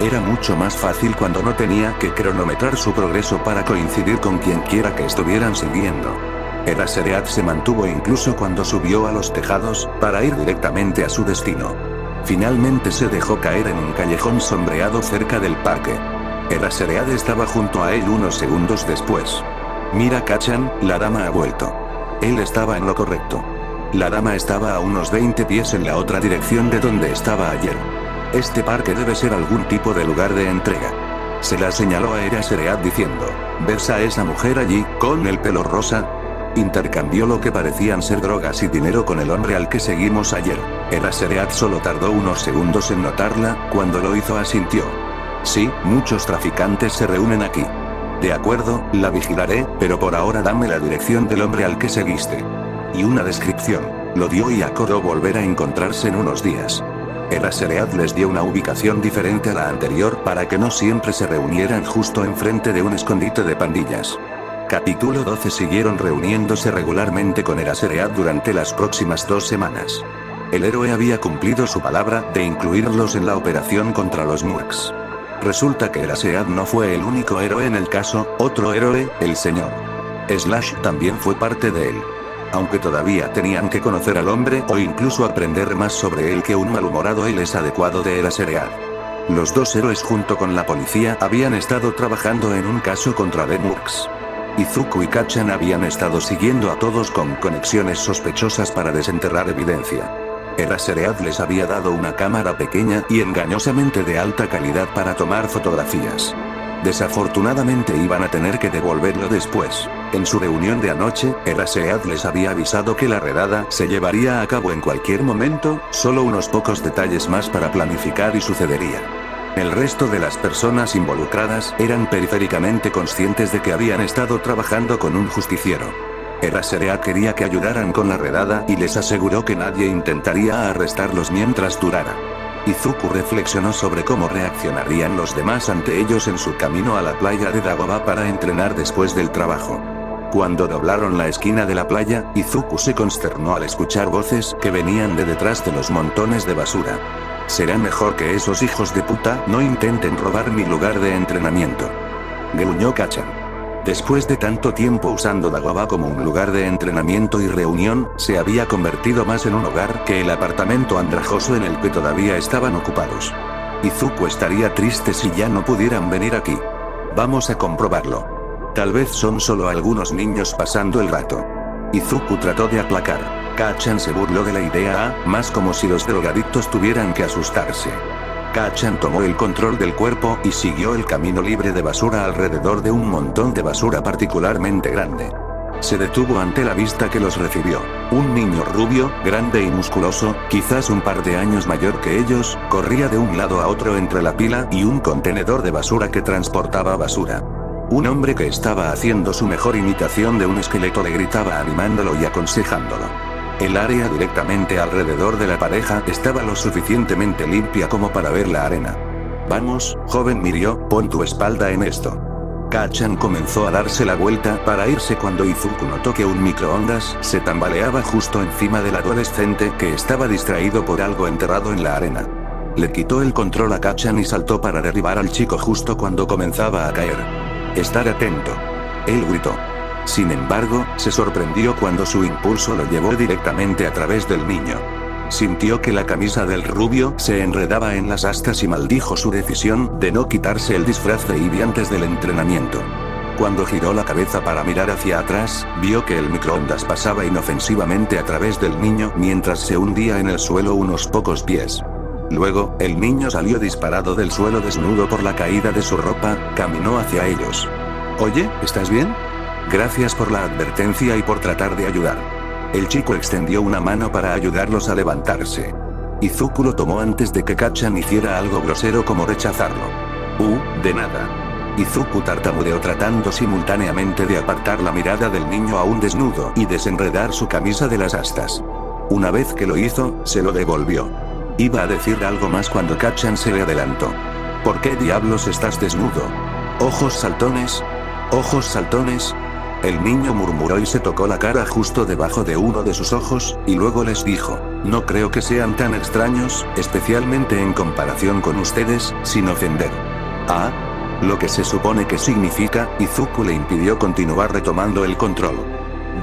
Era mucho más fácil cuando no tenía que cronometrar su progreso para coincidir con quien quiera que estuvieran siguiendo. Arceread se mantuvo incluso cuando subió a los tejados, para ir directamente a su destino. Finalmente se dejó caer en un callejón sombreado cerca del parque. Arceread estaba junto a él unos segundos después. «Mira, Kachan, la dama ha vuelto». Él estaba en lo correcto. La dama estaba a unos 20 pies en la otra dirección de donde estaba ayer. Este parque debe ser algún tipo de lugar de entrega. Se la señaló a Arceread diciendo: «¿Ves a esa mujer allí, con el pelo rosa?». Intercambió lo que parecían ser drogas y dinero con el hombre al que seguimos ayer. Arceread solo tardó unos segundos en notarla, cuando lo hizo asintió. «Sí, muchos traficantes se reúnen aquí». «De acuerdo, la vigilaré, pero por ahora dame la dirección del hombre al que seguiste». Y una descripción. Lo dio y acordó volver a encontrarse en unos días. Arceread les dio una ubicación diferente a la anterior para que no siempre se reunieran justo enfrente de un escondite de pandillas. Capítulo 12. Siguieron reuniéndose regularmente con Arceread durante las próximas 2 semanas. El héroe había cumplido su palabra de incluirlos en la operación contra los Murks. Resulta que Arceread no fue el único héroe en el caso, otro héroe, el Sr. Slash, también fue parte de él. Aunque todavía tenían que conocer al hombre o incluso aprender más sobre él que un malhumorado él es adecuado de Arceread. Los dos héroes junto con la policía habían estado trabajando en un caso contra The Murks. Izuku y Kachan habían estado siguiendo a todos con conexiones sospechosas para desenterrar evidencia. Eraseread les había dado una cámara pequeña y engañosamente de alta calidad para tomar fotografías. Desafortunadamente iban a tener que devolverlo después. En su reunión de anoche, Eraseread les había avisado que la redada se llevaría a cabo en cualquier momento, solo unos pocos detalles más para planificar y sucedería. El resto de las personas involucradas eran periféricamente conscientes de que habían estado trabajando con un justiciero. Eraseread quería que ayudaran con la redada y les aseguró que nadie intentaría arrestarlos mientras durara. Izuku reflexionó sobre cómo reaccionarían los demás ante ellos en su camino a la playa de Dagobah para entrenar después del trabajo. Cuando doblaron la esquina de la playa, Izuku se consternó al escuchar voces que venían de detrás de los montones de basura. Será mejor que esos hijos de puta no intenten robar mi lugar de entrenamiento. Gruñó Kacchan. Después de tanto tiempo usando Dagobah como un lugar de entrenamiento y reunión, se había convertido más en un hogar que el apartamento andrajoso en el que todavía estaban ocupados. Izuku estaría triste si ya no pudieran venir aquí. Vamos a comprobarlo. Tal vez son solo algunos niños pasando el rato. Izuku trató de aplacar. Kacchan se burló de la idea, más como si los drogadictos tuvieran que asustarse. Kacchan tomó el control del cuerpo y siguió el camino libre de basura alrededor de un montón de basura particularmente grande. Se detuvo ante la vista que los recibió. Un niño rubio, grande y musculoso, quizás un par de años mayor que ellos, corría de un lado a otro entre la pila y un contenedor de basura que transportaba basura. Un hombre que estaba haciendo su mejor imitación de un esqueleto le gritaba animándolo y aconsejándolo. El área directamente alrededor de la pareja estaba lo suficientemente limpia como para ver la arena. Vamos, joven Mirio, pon tu espalda en esto. Kacchan comenzó a darse la vuelta para irse cuando Izuku notó que un microondas se tambaleaba justo encima del adolescente que estaba distraído por algo enterrado en la arena. Le quitó el control a Kacchan y saltó para derribar al chico justo cuando comenzaba a caer. Estar atento. Él gritó. Sin embargo, se sorprendió cuando su impulso lo llevó directamente a través del niño. Sintió que la camisa del rubio se enredaba en las astas y maldijo su decisión de no quitarse el disfraz de Ivy antes del entrenamiento. Cuando giró la cabeza para mirar hacia atrás, vio que el microondas pasaba inofensivamente a través del niño mientras se hundía en el suelo unos pocos pies. Luego, el niño salió disparado del suelo desnudo por la caída de su ropa, caminó hacia ellos. Oye, ¿estás bien? Gracias por la advertencia y por tratar de ayudar. El chico extendió una mano para ayudarlos a levantarse. Izuku lo tomó antes de que Kacchan hiciera algo grosero como rechazarlo. De nada. Izuku tartamudeó tratando simultáneamente de apartar la mirada del niño aún desnudo y desenredar su camisa de las astas. Una vez que lo hizo, se lo devolvió. Iba a decir algo más cuando Kacchan se le adelantó. ¿Por qué diablos estás desnudo? ¿Ojos saltones? ¿Ojos saltones? El niño murmuró y se tocó la cara justo debajo de uno de sus ojos, y luego les dijo, no creo que sean tan extraños, especialmente en comparación con ustedes, sin ofender. Ah, lo que se supone que significa, Izuku le impidió continuar retomando el control.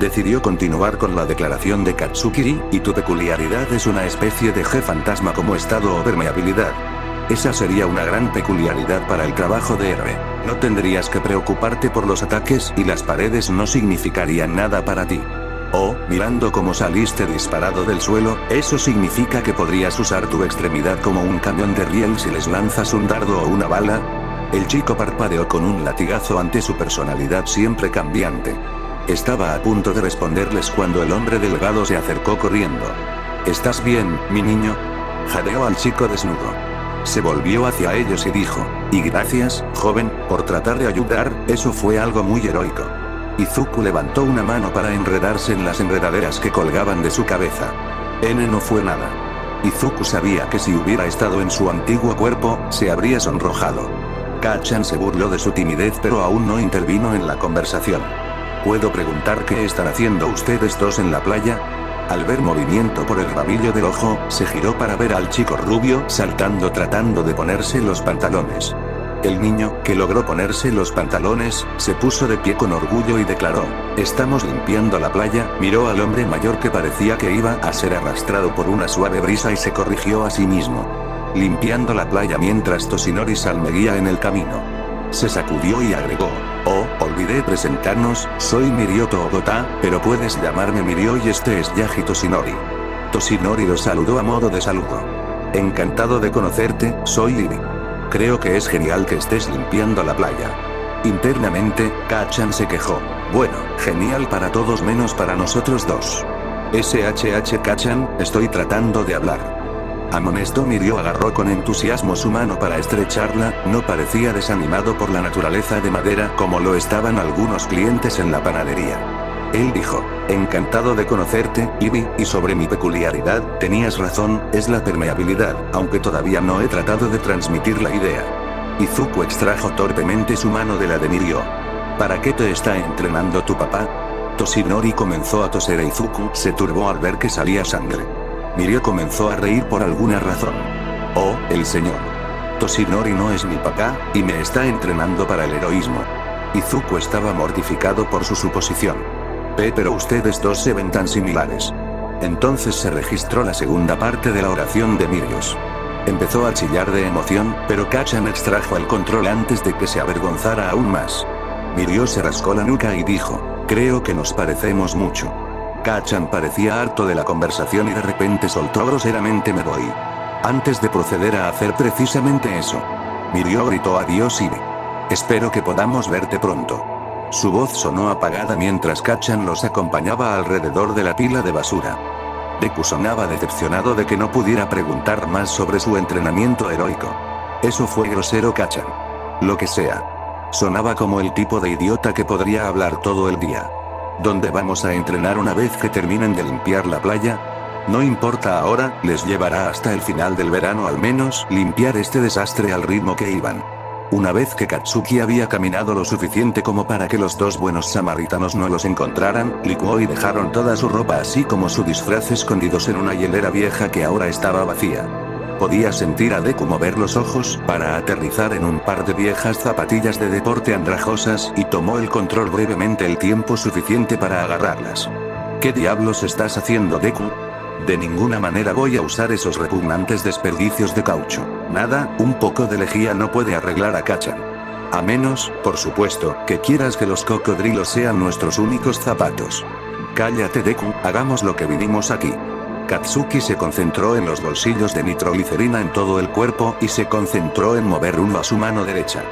Decidió continuar con la declaración de Katsukiri, y tu peculiaridad es una especie de G fantasma como estado o permeabilidad. Esa sería una gran peculiaridad para el trabajo de héroe. No tendrías que preocuparte por los ataques y las paredes no significarían nada para ti. Mirando cómo saliste disparado del suelo, eso significa que podrías usar tu extremidad como un camión de riel si les lanzas un dardo o una bala. El chico parpadeó con un latigazo ante su personalidad siempre cambiante. Estaba a punto de responderles cuando el hombre delgado se acercó corriendo. ¿Estás bien, mi niño? Jadeó al chico desnudo. Se volvió hacia ellos y dijo, y gracias, joven, por tratar de ayudar, eso fue algo muy heroico. Izuku levantó una mano para enredarse en las enredaderas que colgaban de su cabeza. No fue nada. Izuku sabía que si hubiera estado en su antiguo cuerpo, se habría sonrojado. Kacchan se burló de su timidez pero aún no intervino en la conversación. ¿Puedo preguntar qué están haciendo ustedes dos en la playa? Al ver movimiento por el rabillo del ojo, se giró para ver al chico rubio saltando tratando de ponerse los pantalones. El niño, que logró ponerse los pantalones, se puso de pie con orgullo y declaró, estamos limpiando la playa, miró al hombre mayor que parecía que iba a ser arrastrado por una suave brisa y se corrigió a sí mismo. Limpiando la playa mientras Toshinori-san me guía en el camino. Se sacudió y agregó, olvidé presentarnos, soy Mirio Togota, pero puedes llamarme Mirio y este es Yaji Toshinori. Toshinori lo saludó a modo de saludo. Encantado de conocerte, soy Ivy. Creo que es genial que estés limpiando la playa. Internamente, Kacchan se quejó. Bueno, genial para todos menos para nosotros dos. SHH Kacchan, estoy tratando de hablar. Amonestó Mirio. Agarró con entusiasmo su mano para estrecharla, no parecía desanimado por la naturaleza de madera como lo estaban algunos clientes en la panadería. Él dijo, encantado de conocerte, Ivy, y sobre mi peculiaridad, tenías razón, es la permeabilidad, aunque todavía no he tratado de transmitir la idea. Izuku extrajo torpemente su mano de la de Mirio. ¿Para qué te está entrenando tu papá? Toshinori comenzó a toser e Izuku se turbó al ver que salía sangre. Mirio comenzó a reír por alguna razón. Oh, el señor. Toshinori no es mi papá, y me está entrenando para el heroísmo. Izuku estaba mortificado por su suposición. Pero ustedes dos se ven tan similares. Entonces se registró la segunda parte de la oración de Mirios. Empezó a chillar de emoción, pero Kacchan extrajo el control antes de que se avergonzara aún más. Mirio se rascó la nuca y dijo, creo que nos parecemos mucho. Kacchan parecía harto de la conversación y de repente soltó groseramente me voy. Antes de proceder a hacer precisamente eso. Mirio gritó adiós Ivy. Espero que podamos verte pronto. Su voz sonó apagada mientras Kacchan los acompañaba alrededor de la pila de basura. Deku sonaba decepcionado de que no pudiera preguntar más sobre su entrenamiento heroico. Eso fue grosero Kacchan. Lo que sea. Sonaba como el tipo de idiota que podría hablar todo el día. ¿Dónde vamos a entrenar una vez que terminen de limpiar la playa? No importa ahora, les llevará hasta el final del verano al menos limpiar este desastre al ritmo que iban. Una vez que Katsuki había caminado lo suficiente como para que los dos buenos samaritanos no los encontraran, licuó y dejaron toda su ropa así como su disfraz escondidos en una hielera vieja que ahora estaba vacía. Podía sentir a Deku mover los ojos para aterrizar en un par de viejas zapatillas de deporte andrajosas y tomó el control brevemente el tiempo suficiente para agarrarlas. ¿Qué diablos estás haciendo Deku? De ninguna manera voy a usar esos repugnantes desperdicios de caucho. Nada, un poco de lejía no puede arreglar a Kacchan. A menos, por supuesto, que quieras que los cocodrilos sean nuestros únicos zapatos. Cállate Deku, hagamos lo que vinimos aquí. Katsuki se concentró en los bolsillos de nitroglicerina en todo el cuerpo y se concentró en mover uno a su mano derecha.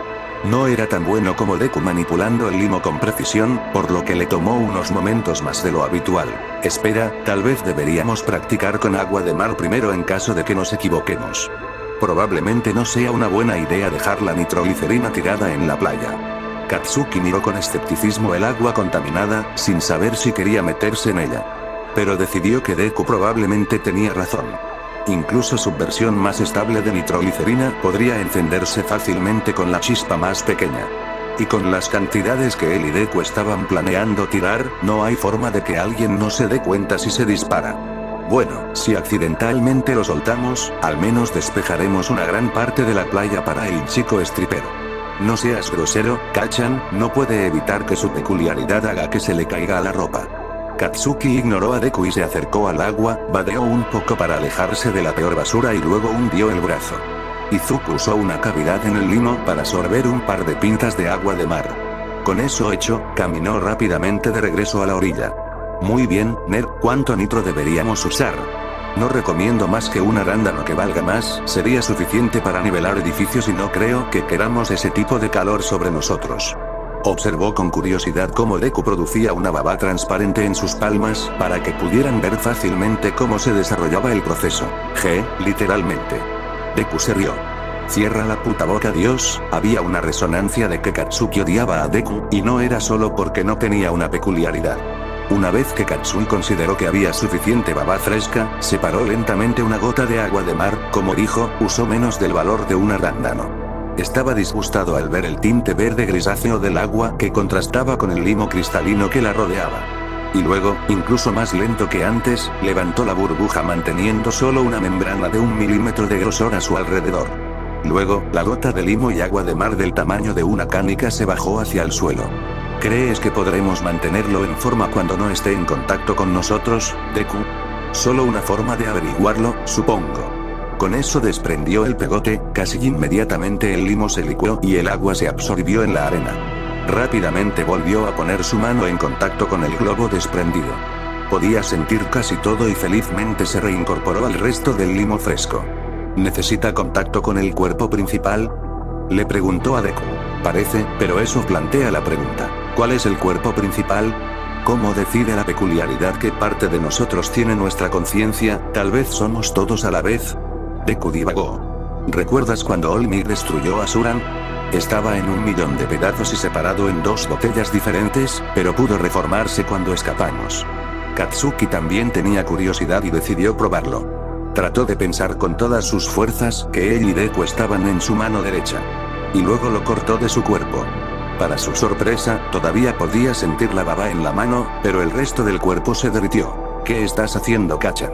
No era tan bueno como Deku manipulando el limo con precisión, por lo que le tomó unos momentos más de lo habitual. Espera, tal vez deberíamos practicar con agua de mar primero en caso de que nos equivoquemos. Probablemente no sea una buena idea dejar la nitroglicerina tirada en la playa. Katsuki miró con escepticismo el agua contaminada, sin saber si quería meterse en ella. Pero decidió que Deku probablemente tenía razón. Incluso su versión más estable de nitroglicerina podría encenderse fácilmente con la chispa más pequeña. Y con las cantidades que él y Deku estaban planeando tirar, no hay forma de que alguien no se dé cuenta si se dispara. Bueno, si accidentalmente lo soltamos, al menos despejaremos una gran parte de la playa para el chico stripero. No seas grosero, Kacchan, no puede evitar que su peculiaridad haga que se le caiga la ropa. Katsuki ignoró a Deku y se acercó al agua, vadeó un poco para alejarse de la peor basura y luego hundió el brazo. Izuku usó una cavidad en el limo para sorber un par de pintas de agua de mar. Con eso hecho, caminó rápidamente de regreso a la orilla. Muy bien, Nerd, ¿cuánto nitro deberíamos usar? No recomiendo más que un arándano que valga más, sería suficiente para nivelar edificios y no creo que queramos ese tipo de calor sobre nosotros. Observó con curiosidad cómo Deku producía una baba transparente en sus palmas, para que pudieran ver fácilmente cómo se desarrollaba el proceso. Literalmente. Deku se rió. Cierra la puta boca Dios, había una resonancia de que Katsuki odiaba a Deku, y no era solo porque no tenía una peculiaridad. Una vez que Katsuki consideró que había suficiente baba fresca, separó lentamente una gota de agua de mar, como dijo, usó menos del valor de un arándano. Estaba disgustado al ver el tinte verde grisáceo del agua que contrastaba con el limo cristalino que la rodeaba. Y luego, incluso más lento que antes, levantó la burbuja manteniendo solo una membrana de 1 milímetro de grosor a su alrededor. Luego, la gota de limo y agua de mar del tamaño de una canica se bajó hacia el suelo. ¿Crees que podremos mantenerlo en forma cuando no esté en contacto con nosotros, Deku? Solo una forma de averiguarlo, supongo. Con eso desprendió el pegote, casi inmediatamente el limo se licuó y el agua se absorbió en la arena. Rápidamente volvió a poner su mano en contacto con el globo desprendido. Podía sentir casi todo y felizmente se reincorporó al resto del limo fresco. ¿Necesita contacto con el cuerpo principal?, le preguntó a Deku. Parece, pero eso plantea la pregunta. ¿Cuál es el cuerpo principal? ¿Cómo decide la peculiaridad que parte de nosotros tiene nuestra conciencia? ¿Tal vez somos todos a la vez? Deku divagó. ¿Recuerdas cuando Olmig destruyó a Suran? Estaba en 1.000.000 de pedazos y separado en 2 botellas diferentes, pero pudo reformarse cuando escapamos. Katsuki también tenía curiosidad y decidió probarlo. Trató de pensar con todas sus fuerzas que él y Deku estaban en su mano derecha. Y luego lo cortó de su cuerpo. Para su sorpresa, todavía podía sentir la baba en la mano, pero el resto del cuerpo se derritió. ¿Qué estás haciendo, Kacchan?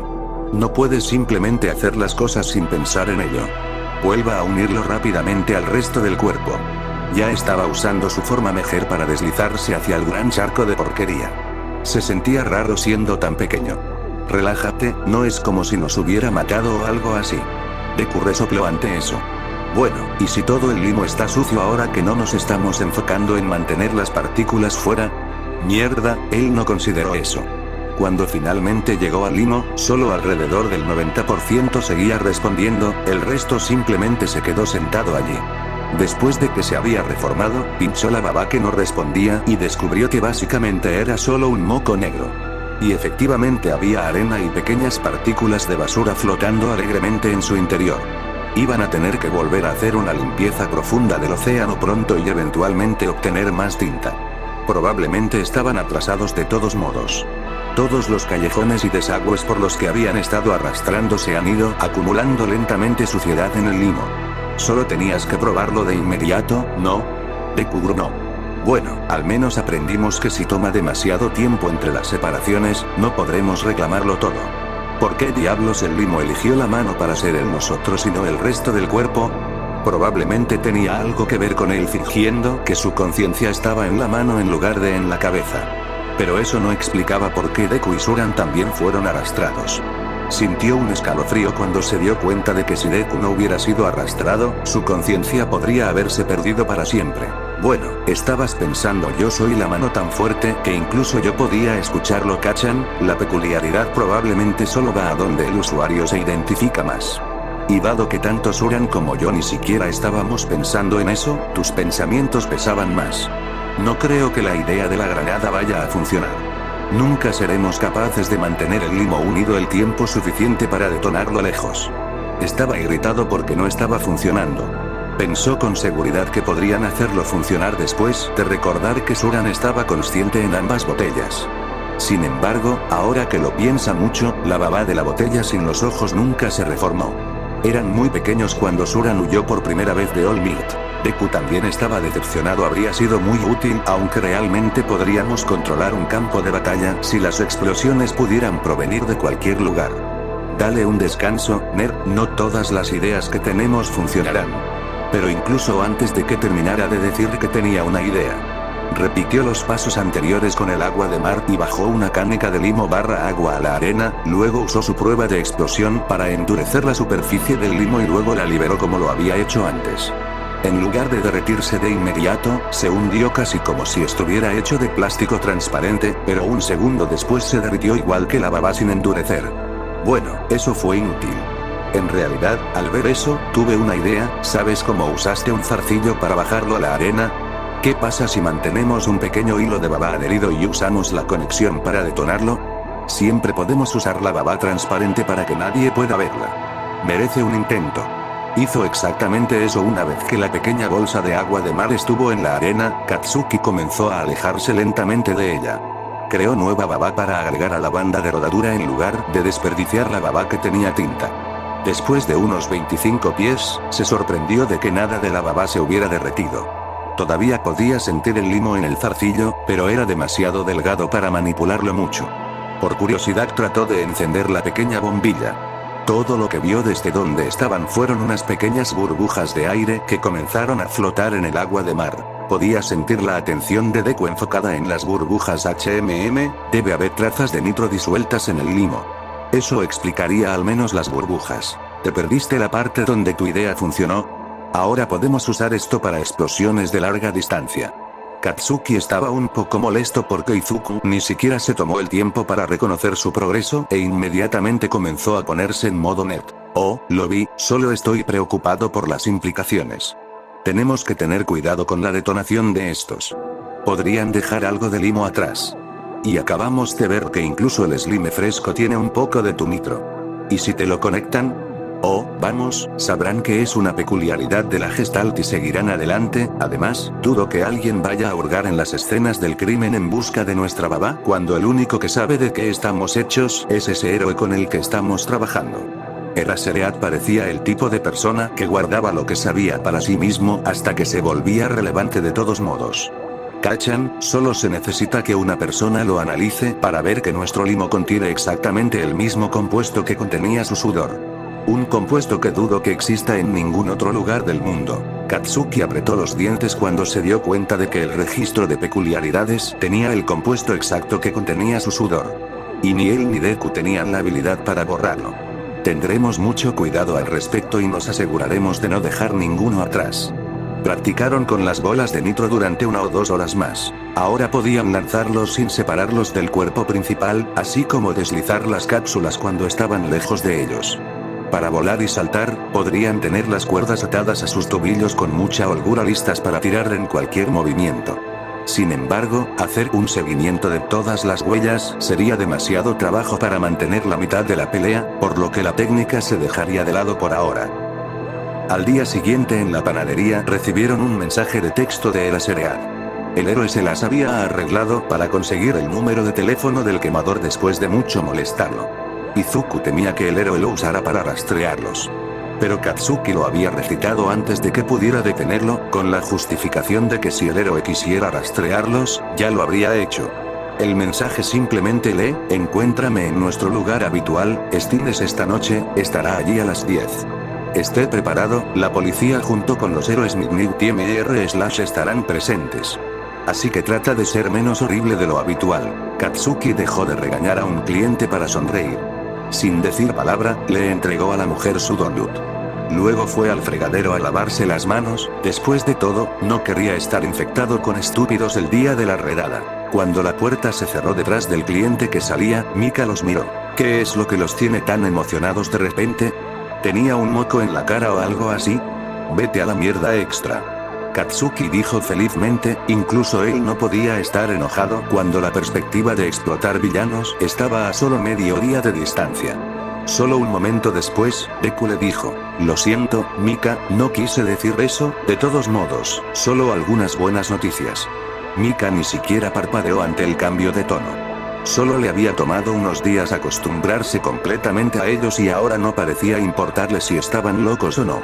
No puedes simplemente hacer las cosas sin pensar en ello. Vuelva a unirlo rápidamente al resto del cuerpo. Ya estaba usando su forma Mejer para deslizarse hacia el gran charco de porquería. Se sentía raro siendo tan pequeño. Relájate, no es como si nos hubiera matado o algo así. Deku resopló ante eso. Bueno, ¿y si todo el limo está sucio ahora que no nos estamos enfocando en mantener las partículas fuera? Mierda, él no consideró eso. Cuando finalmente llegó al limo, solo alrededor del 90% seguía respondiendo, el resto simplemente se quedó sentado allí. Después de que se había reformado, pinchó la baba que no respondía y descubrió que básicamente era solo un moco negro. Y efectivamente había arena y pequeñas partículas de basura flotando alegremente en su interior. Iban a tener que volver a hacer una limpieza profunda del océano pronto y eventualmente obtener más tinta. Probablemente estaban atrasados de todos modos. Todos los callejones y desagües por los que habían estado arrastrándose han ido acumulando lentamente suciedad en el limo. Solo tenías que probarlo de inmediato, ¿no? Deku gruñó. Bueno, al menos aprendimos que si toma demasiado tiempo entre las separaciones, no podremos reclamarlo todo. ¿Por qué diablos el limo eligió la mano para ser el nosotros y no el resto del cuerpo? Probablemente tenía algo que ver con él fingiendo que su conciencia estaba en la mano en lugar de en la cabeza. Pero eso no explicaba por qué Deku y Suran también fueron arrastrados. Sintió un escalofrío cuando se dio cuenta de que si Deku no hubiera sido arrastrado, su conciencia podría haberse perdido para siempre. Bueno, estabas pensando yo soy la mano tan fuerte que incluso yo podía escucharlo, ¿cachan? La peculiaridad probablemente solo va a donde el usuario se identifica más. Y dado que tanto Suran como yo ni siquiera estábamos pensando en eso, tus pensamientos pesaban más. No creo que la idea de la granada vaya a funcionar. Nunca seremos capaces de mantener el limo unido el tiempo suficiente para detonarlo lejos. Estaba irritado porque no estaba funcionando. Pensó con seguridad que podrían hacerlo funcionar después de recordar que Suran estaba consciente en ambas botellas. Sin embargo, ahora que lo piensa mucho, la baba de la botella sin los ojos nunca se reformó. Eran muy pequeños cuando Suran huyó por primera vez de All Might. Deku también estaba decepcionado. Habría sido muy útil, aunque realmente podríamos controlar un campo de batalla si las explosiones pudieran provenir de cualquier lugar. Dale un descanso, nerd, no todas las ideas que tenemos funcionarán. Pero incluso antes de que terminara de decir que tenía una idea, repitió los pasos anteriores con el agua de mar y bajó una caneca de limo barra agua a la arena, luego usó su prueba de explosión para endurecer la superficie del limo y luego la liberó como lo había hecho antes. En lugar de derretirse de inmediato, se hundió casi como si estuviera hecho de plástico transparente, pero un segundo después se derritió igual que la baba sin endurecer. Bueno, eso fue inútil. En realidad, al ver eso, tuve una idea. ¿Sabes cómo usaste un zarcillo para bajarlo a la arena? ¿Qué pasa si mantenemos un pequeño hilo de baba adherido y usamos la conexión para detonarlo? Siempre podemos usar la baba transparente para que nadie pueda verla. Merece un intento. Hizo exactamente eso una vez que la pequeña bolsa de agua de mar estuvo en la arena. Katsuki comenzó a alejarse lentamente de ella. Creó nueva baba para agregar a la banda de rodadura en lugar de desperdiciar la baba que tenía tinta. Después de unos 25 pies, se sorprendió de que nada de la baba se hubiera derretido. Todavía podía sentir el limo en el zarcillo, pero era demasiado delgado para manipularlo mucho. Por curiosidad trató de encender la pequeña bombilla. Todo lo que vio desde donde estaban fueron unas pequeñas burbujas de aire que comenzaron a flotar en el agua de mar. Podía sentir la atención de Deku enfocada en las burbujas debe haber trazas de nitro disueltas en el limo. Eso explicaría al menos las burbujas. ¿Te perdiste la parte donde tu idea funcionó? Ahora podemos usar esto para explosiones de larga distancia. Katsuki estaba un poco molesto porque Izuku ni siquiera se tomó el tiempo para reconocer su progreso e inmediatamente comenzó a ponerse en modo net. Oh, lo vi, solo estoy preocupado por las implicaciones. Tenemos que tener cuidado con la detonación de estos. Podrían dejar algo de limo atrás. Y acabamos de ver que incluso el slime fresco tiene un poco de tu nitro. ¿Y si te lo conectan? Oh, vamos, sabrán que es una peculiaridad de la Gestalt y seguirán adelante. Además, dudo que alguien vaya a hurgar en las escenas del crimen en busca de nuestra babá cuando el único que sabe de qué estamos hechos es ese héroe con el que estamos trabajando. Eraserhead parecía el tipo de persona que guardaba lo que sabía para sí mismo hasta que se volvía relevante de todos modos. ¿Cachan? Solo se necesita que una persona lo analice para ver que nuestro limo contiene exactamente el mismo compuesto que contenía su sudor. Un compuesto que dudo que exista en ningún otro lugar del mundo. Katsuki apretó los dientes cuando se dio cuenta de que el registro de peculiaridades tenía el compuesto exacto que contenía su sudor. Y ni él ni Deku tenían la habilidad para borrarlo. Tendremos mucho cuidado al respecto y nos aseguraremos de no dejar ninguno atrás. Practicaron con las bolas de nitro durante 1 o 2 horas más. Ahora podían lanzarlos sin separarlos del cuerpo principal, así como deslizar las cápsulas cuando estaban lejos de ellos. Para volar y saltar, podrían tener las cuerdas atadas a sus tobillos con mucha holgura listas para tirar en cualquier movimiento. Sin embargo, hacer un seguimiento de todas las huellas sería demasiado trabajo para mantener la mitad de la pelea, por lo que la técnica se dejaría de lado por ahora. Al día siguiente en la panadería recibieron un mensaje de texto de Eraserhead. El héroe se las había arreglado para conseguir el número de teléfono del quemador después de mucho molestarlo. Izuku temía que el héroe lo usara para rastrearlos. Pero Katsuki lo había recitado antes de que pudiera detenerlo, con la justificación de que si el héroe quisiera rastrearlos, ya lo habría hecho. El mensaje simplemente lee: encuéntrame en nuestro lugar habitual, Stines esta noche, estará allí a las 10. Esté preparado, la policía junto con los héroes Midnight Mr. estarán presentes. Así que trata de ser menos horrible de lo habitual. Katsuki dejó de regañar a un cliente para sonreír. Sin decir palabra, le entregó a la mujer su donut. Luego fue al fregadero a lavarse las manos. Después de todo, no querría estar infectado con estúpidos el día de la redada. Cuando la puerta se cerró detrás del cliente que salía, Mika los miró. ¿Qué es lo que los tiene tan emocionados de repente? ¿Tenía un moco en la cara o algo así? Vete a la mierda extra. Katsuki dijo felizmente, incluso él no podía estar enojado cuando la perspectiva de explotar villanos estaba a solo medio día de distancia. Solo un momento después, Deku le dijo: lo siento, Mika, no quise decir eso, de todos modos, solo algunas buenas noticias. Mika ni siquiera parpadeó ante el cambio de tono. Solo le había tomado unos días acostumbrarse completamente a ellos y ahora no parecía importarle si estaban locos o no.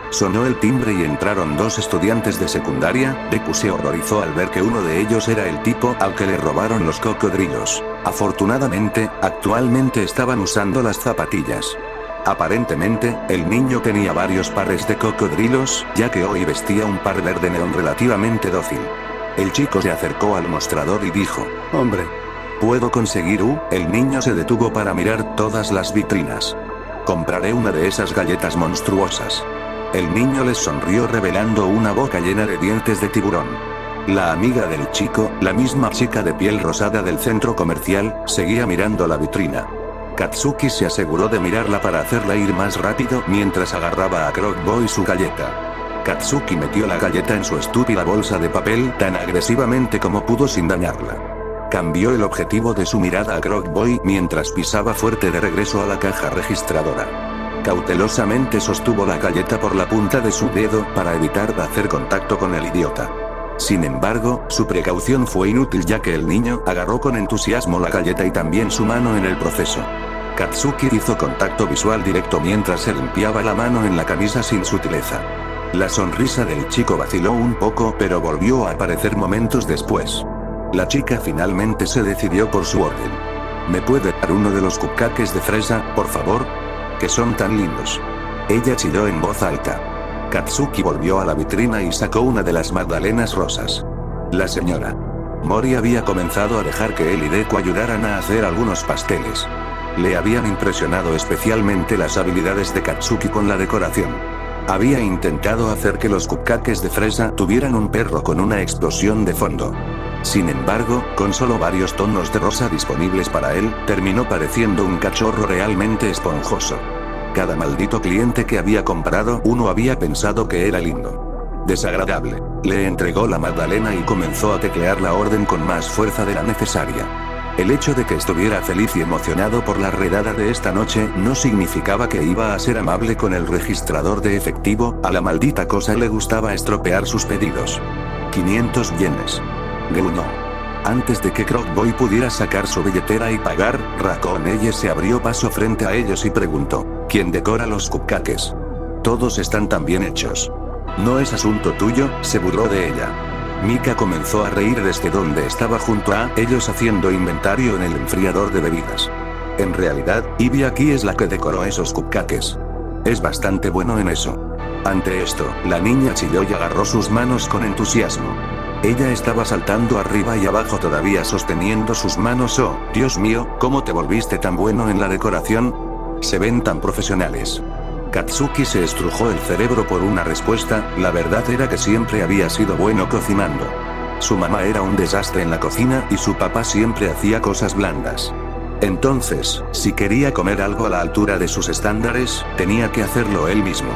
Sonó el timbre y entraron 2 estudiantes de secundaria. Deku se horrorizó al ver que uno de ellos era el tipo al que le robaron los cocodrilos. Afortunadamente, actualmente estaban usando las zapatillas. Aparentemente, el niño tenía varios pares de cocodrilos, ya que hoy vestía un par verde neón relativamente dócil. El chico se acercó al mostrador y dijo: hombre, ¿puedo conseguir El niño se detuvo para mirar todas las vitrinas. Compraré una de esas galletas monstruosas. El niño les sonrió revelando una boca llena de dientes de tiburón. La amiga del chico, la misma chica de piel rosada del centro comercial, seguía mirando la vitrina. Katsuki se aseguró de mirarla para hacerla ir más rápido mientras agarraba a Crocboy su galleta. Katsuki metió la galleta en su estúpida bolsa de papel tan agresivamente como pudo sin dañarla. Cambió el objetivo de su mirada a Crocboy mientras pisaba fuerte de regreso a la caja registradora. Cautelosamente sostuvo la galleta por la punta de su dedo para evitar hacer contacto con el idiota. Sin embargo, su precaución fue inútil ya que el niño agarró con entusiasmo la galleta y también su mano en el proceso. Katsuki hizo contacto visual directo mientras se limpiaba la mano en la camisa sin sutileza. La sonrisa del chico vaciló un poco pero volvió a aparecer momentos después. La chica finalmente se decidió por su orden. ¿Me puede dar uno de los cupcakes de fresa, por favor? Que son tan lindos. Ella chilló en voz alta. Katsuki volvió a la vitrina y sacó una de las magdalenas rosas. La señora Mori había comenzado a dejar que él y Deku ayudaran a hacer algunos pasteles. Le habían impresionado especialmente las habilidades de Katsuki con la decoración. Había intentado hacer que los cupcakes de fresa tuvieran un perro con una explosión de fondo. Sin embargo, con solo varios tonos de rosa disponibles para él, terminó pareciendo un cachorro realmente esponjoso. Cada maldito cliente que había comprado uno había pensado que era lindo. Desagradable. Le entregó la magdalena y comenzó a teclear la orden con más fuerza de la necesaria. El hecho de que estuviera feliz y emocionado por la redada de esta noche no significaba que iba a ser amable con el registrador de efectivo, a la maldita cosa le gustaba estropear sus pedidos. 500 yenes. Gruñó. Antes de que Croc-Boy pudiera sacar su billetera y pagar, Raccoon se abrió paso frente a ellos y preguntó, ¿quién decora los cupcakes? Todos están tan bien hechos. No es asunto tuyo, se burló de ella. Mika comenzó a reír desde donde estaba junto a ellos haciendo inventario en el enfriador de bebidas. En realidad, Ivy aquí es la que decoró esos cupcakes. Es bastante bueno en eso. Ante esto, la niña chilló y agarró sus manos con entusiasmo. Ella estaba saltando arriba y abajo todavía sosteniendo sus manos. Oh, Dios mío, ¿cómo te volviste tan bueno en la decoración? Se ven tan profesionales. Katsuki se estrujó el cerebro por una respuesta, la verdad era que siempre había sido bueno cocinando. Su mamá era un desastre en la cocina y su papá siempre hacía cosas blandas. Entonces, si quería comer algo a la altura de sus estándares, tenía que hacerlo él mismo.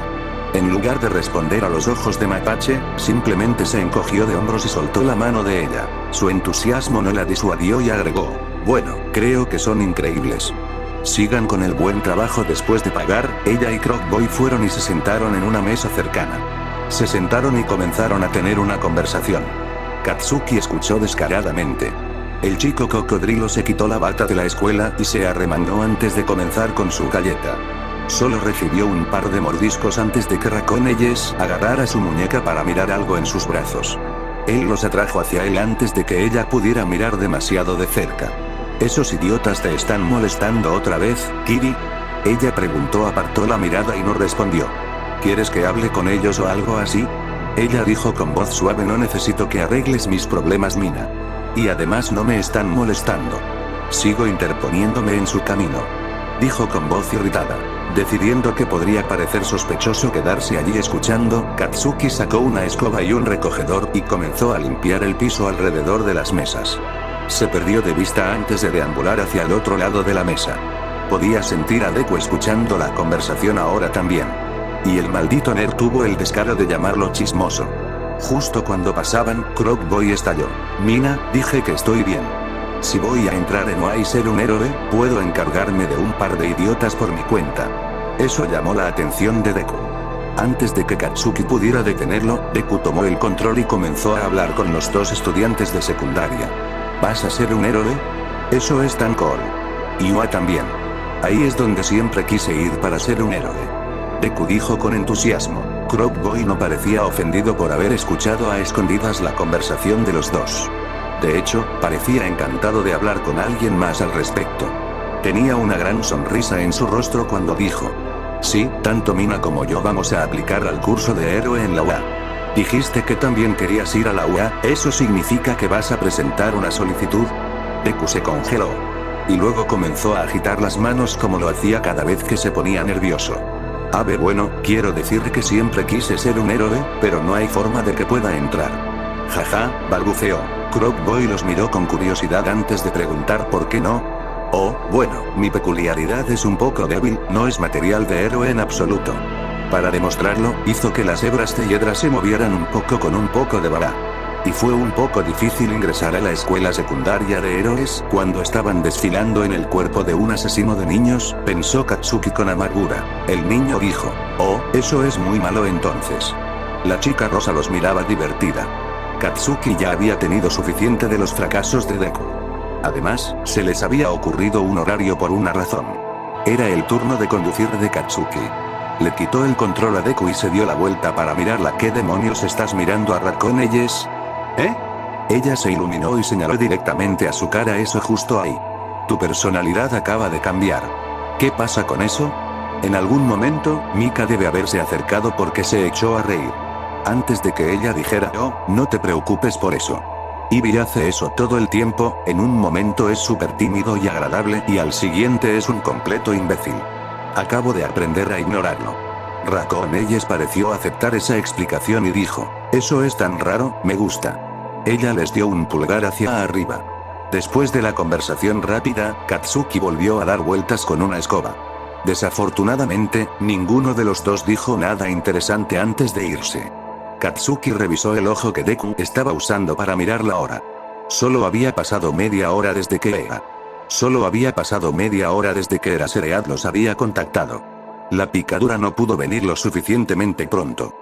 En lugar de responder a los ojos de Mapache, simplemente se encogió de hombros y soltó la mano de ella. Su entusiasmo no la disuadió y agregó, bueno, creo que son increíbles. Sigan con el buen trabajo. Después de pagar, ella y Croc-Boy fueron y se sentaron en una mesa cercana. Se sentaron y comenzaron a tener una conversación. Katsuki escuchó descaradamente. El chico cocodrilo se quitó la bata de la escuela y se arremangó antes de comenzar con su galleta. Solo recibió un par de mordiscos antes de que Raccoon agarrara su muñeca para mirar algo en sus brazos. Él los atrajo hacia él antes de que ella pudiera mirar demasiado de cerca. ¿Esos idiotas te están molestando otra vez, Kiri? Ella preguntó. Apartó la mirada y no respondió. ¿Quieres que hable con ellos o algo así? Ella dijo con voz suave. No necesito que arregles mis problemas, Mina. Y además no me están molestando. Sigo interponiéndome en su camino. Dijo con voz irritada. Decidiendo que podría parecer sospechoso quedarse allí escuchando, Katsuki sacó una escoba y un recogedor y comenzó a limpiar el piso alrededor de las mesas. Se perdió de vista antes de deambular hacia el otro lado de la mesa. Podía sentir a Deku escuchando la conversación ahora también. Y el maldito nerd tuvo el descaro de llamarlo chismoso. Justo cuando pasaban, Croc-Boy estalló. Mina, dije que estoy bien. Si voy a entrar en OA y ser un héroe, puedo encargarme de un par de idiotas por mi cuenta. Eso llamó la atención de Deku. Antes de que Katsuki pudiera detenerlo, Deku tomó el control y comenzó a hablar con los dos estudiantes de secundaria. ¿Vas a ser un héroe? Eso es tan cool. Y OA también. Ahí es donde siempre quise ir para ser un héroe. Deku dijo con entusiasmo. Croc-Boy no parecía ofendido por haber escuchado a escondidas la conversación de los dos. De hecho, parecía encantado de hablar con alguien más al respecto. Tenía una gran sonrisa en su rostro cuando dijo. Sí, tanto Mina como yo vamos a aplicar al curso de héroe en la UA. Dijiste que también querías ir a la UA, ¿eso significa que vas a presentar una solicitud? Deku se congeló. Y luego comenzó a agitar las manos como lo hacía cada vez que se ponía nervioso. Bueno, quiero decir que siempre quise ser un héroe, pero no hay forma de que pueda entrar. Jaja, balbuceó. Croc-Boy los miró con curiosidad antes de preguntar por qué no. Oh, bueno, mi peculiaridad es un poco débil, no es material de héroe en absoluto. Para demostrarlo, hizo que las hebras de hiedra se movieran un poco con un poco de bala. Y fue un poco difícil ingresar a la escuela secundaria de héroes cuando estaban desfilando en el cuerpo de un asesino de niños, pensó Katsuki con amargura. El niño dijo, oh, eso es muy malo entonces. La chica rosa los miraba divertida. Katsuki ya había tenido suficiente de los fracasos de Deku. Además, se les había ocurrido un horario por una razón. Era el turno de conducir de Katsuki. Le quitó el control a Deku y se dio la vuelta para mirarla. ¿Qué demonios estás mirando a Raccoon? ¿Eh? Ella se iluminó y señaló directamente a su cara. Eso justo ahí. Tu personalidad acaba de cambiar. ¿Qué pasa con eso? En algún momento, Mika debe haberse acercado porque se echó a reír. Antes de que ella dijera, oh, no te preocupes por eso. Ivy hace eso todo el tiempo, en un momento es súper tímido y agradable y al siguiente es un completo imbécil. Acabo de aprender a ignorarlo. Raccoon Eyes pareció aceptar esa explicación y dijo, «Eso es tan raro, me gusta». Ella les dio un pulgar hacia arriba. Después de la conversación rápida, Katsuki volvió a dar vueltas con una escoba. Desafortunadamente, ninguno de los dos dijo nada interesante antes de irse. Katsuki revisó el ojo que Deku estaba usando para mirar la hora. Solo había pasado media hora desde que Eraserhead los había contactado. La picadura no pudo venir lo suficientemente pronto.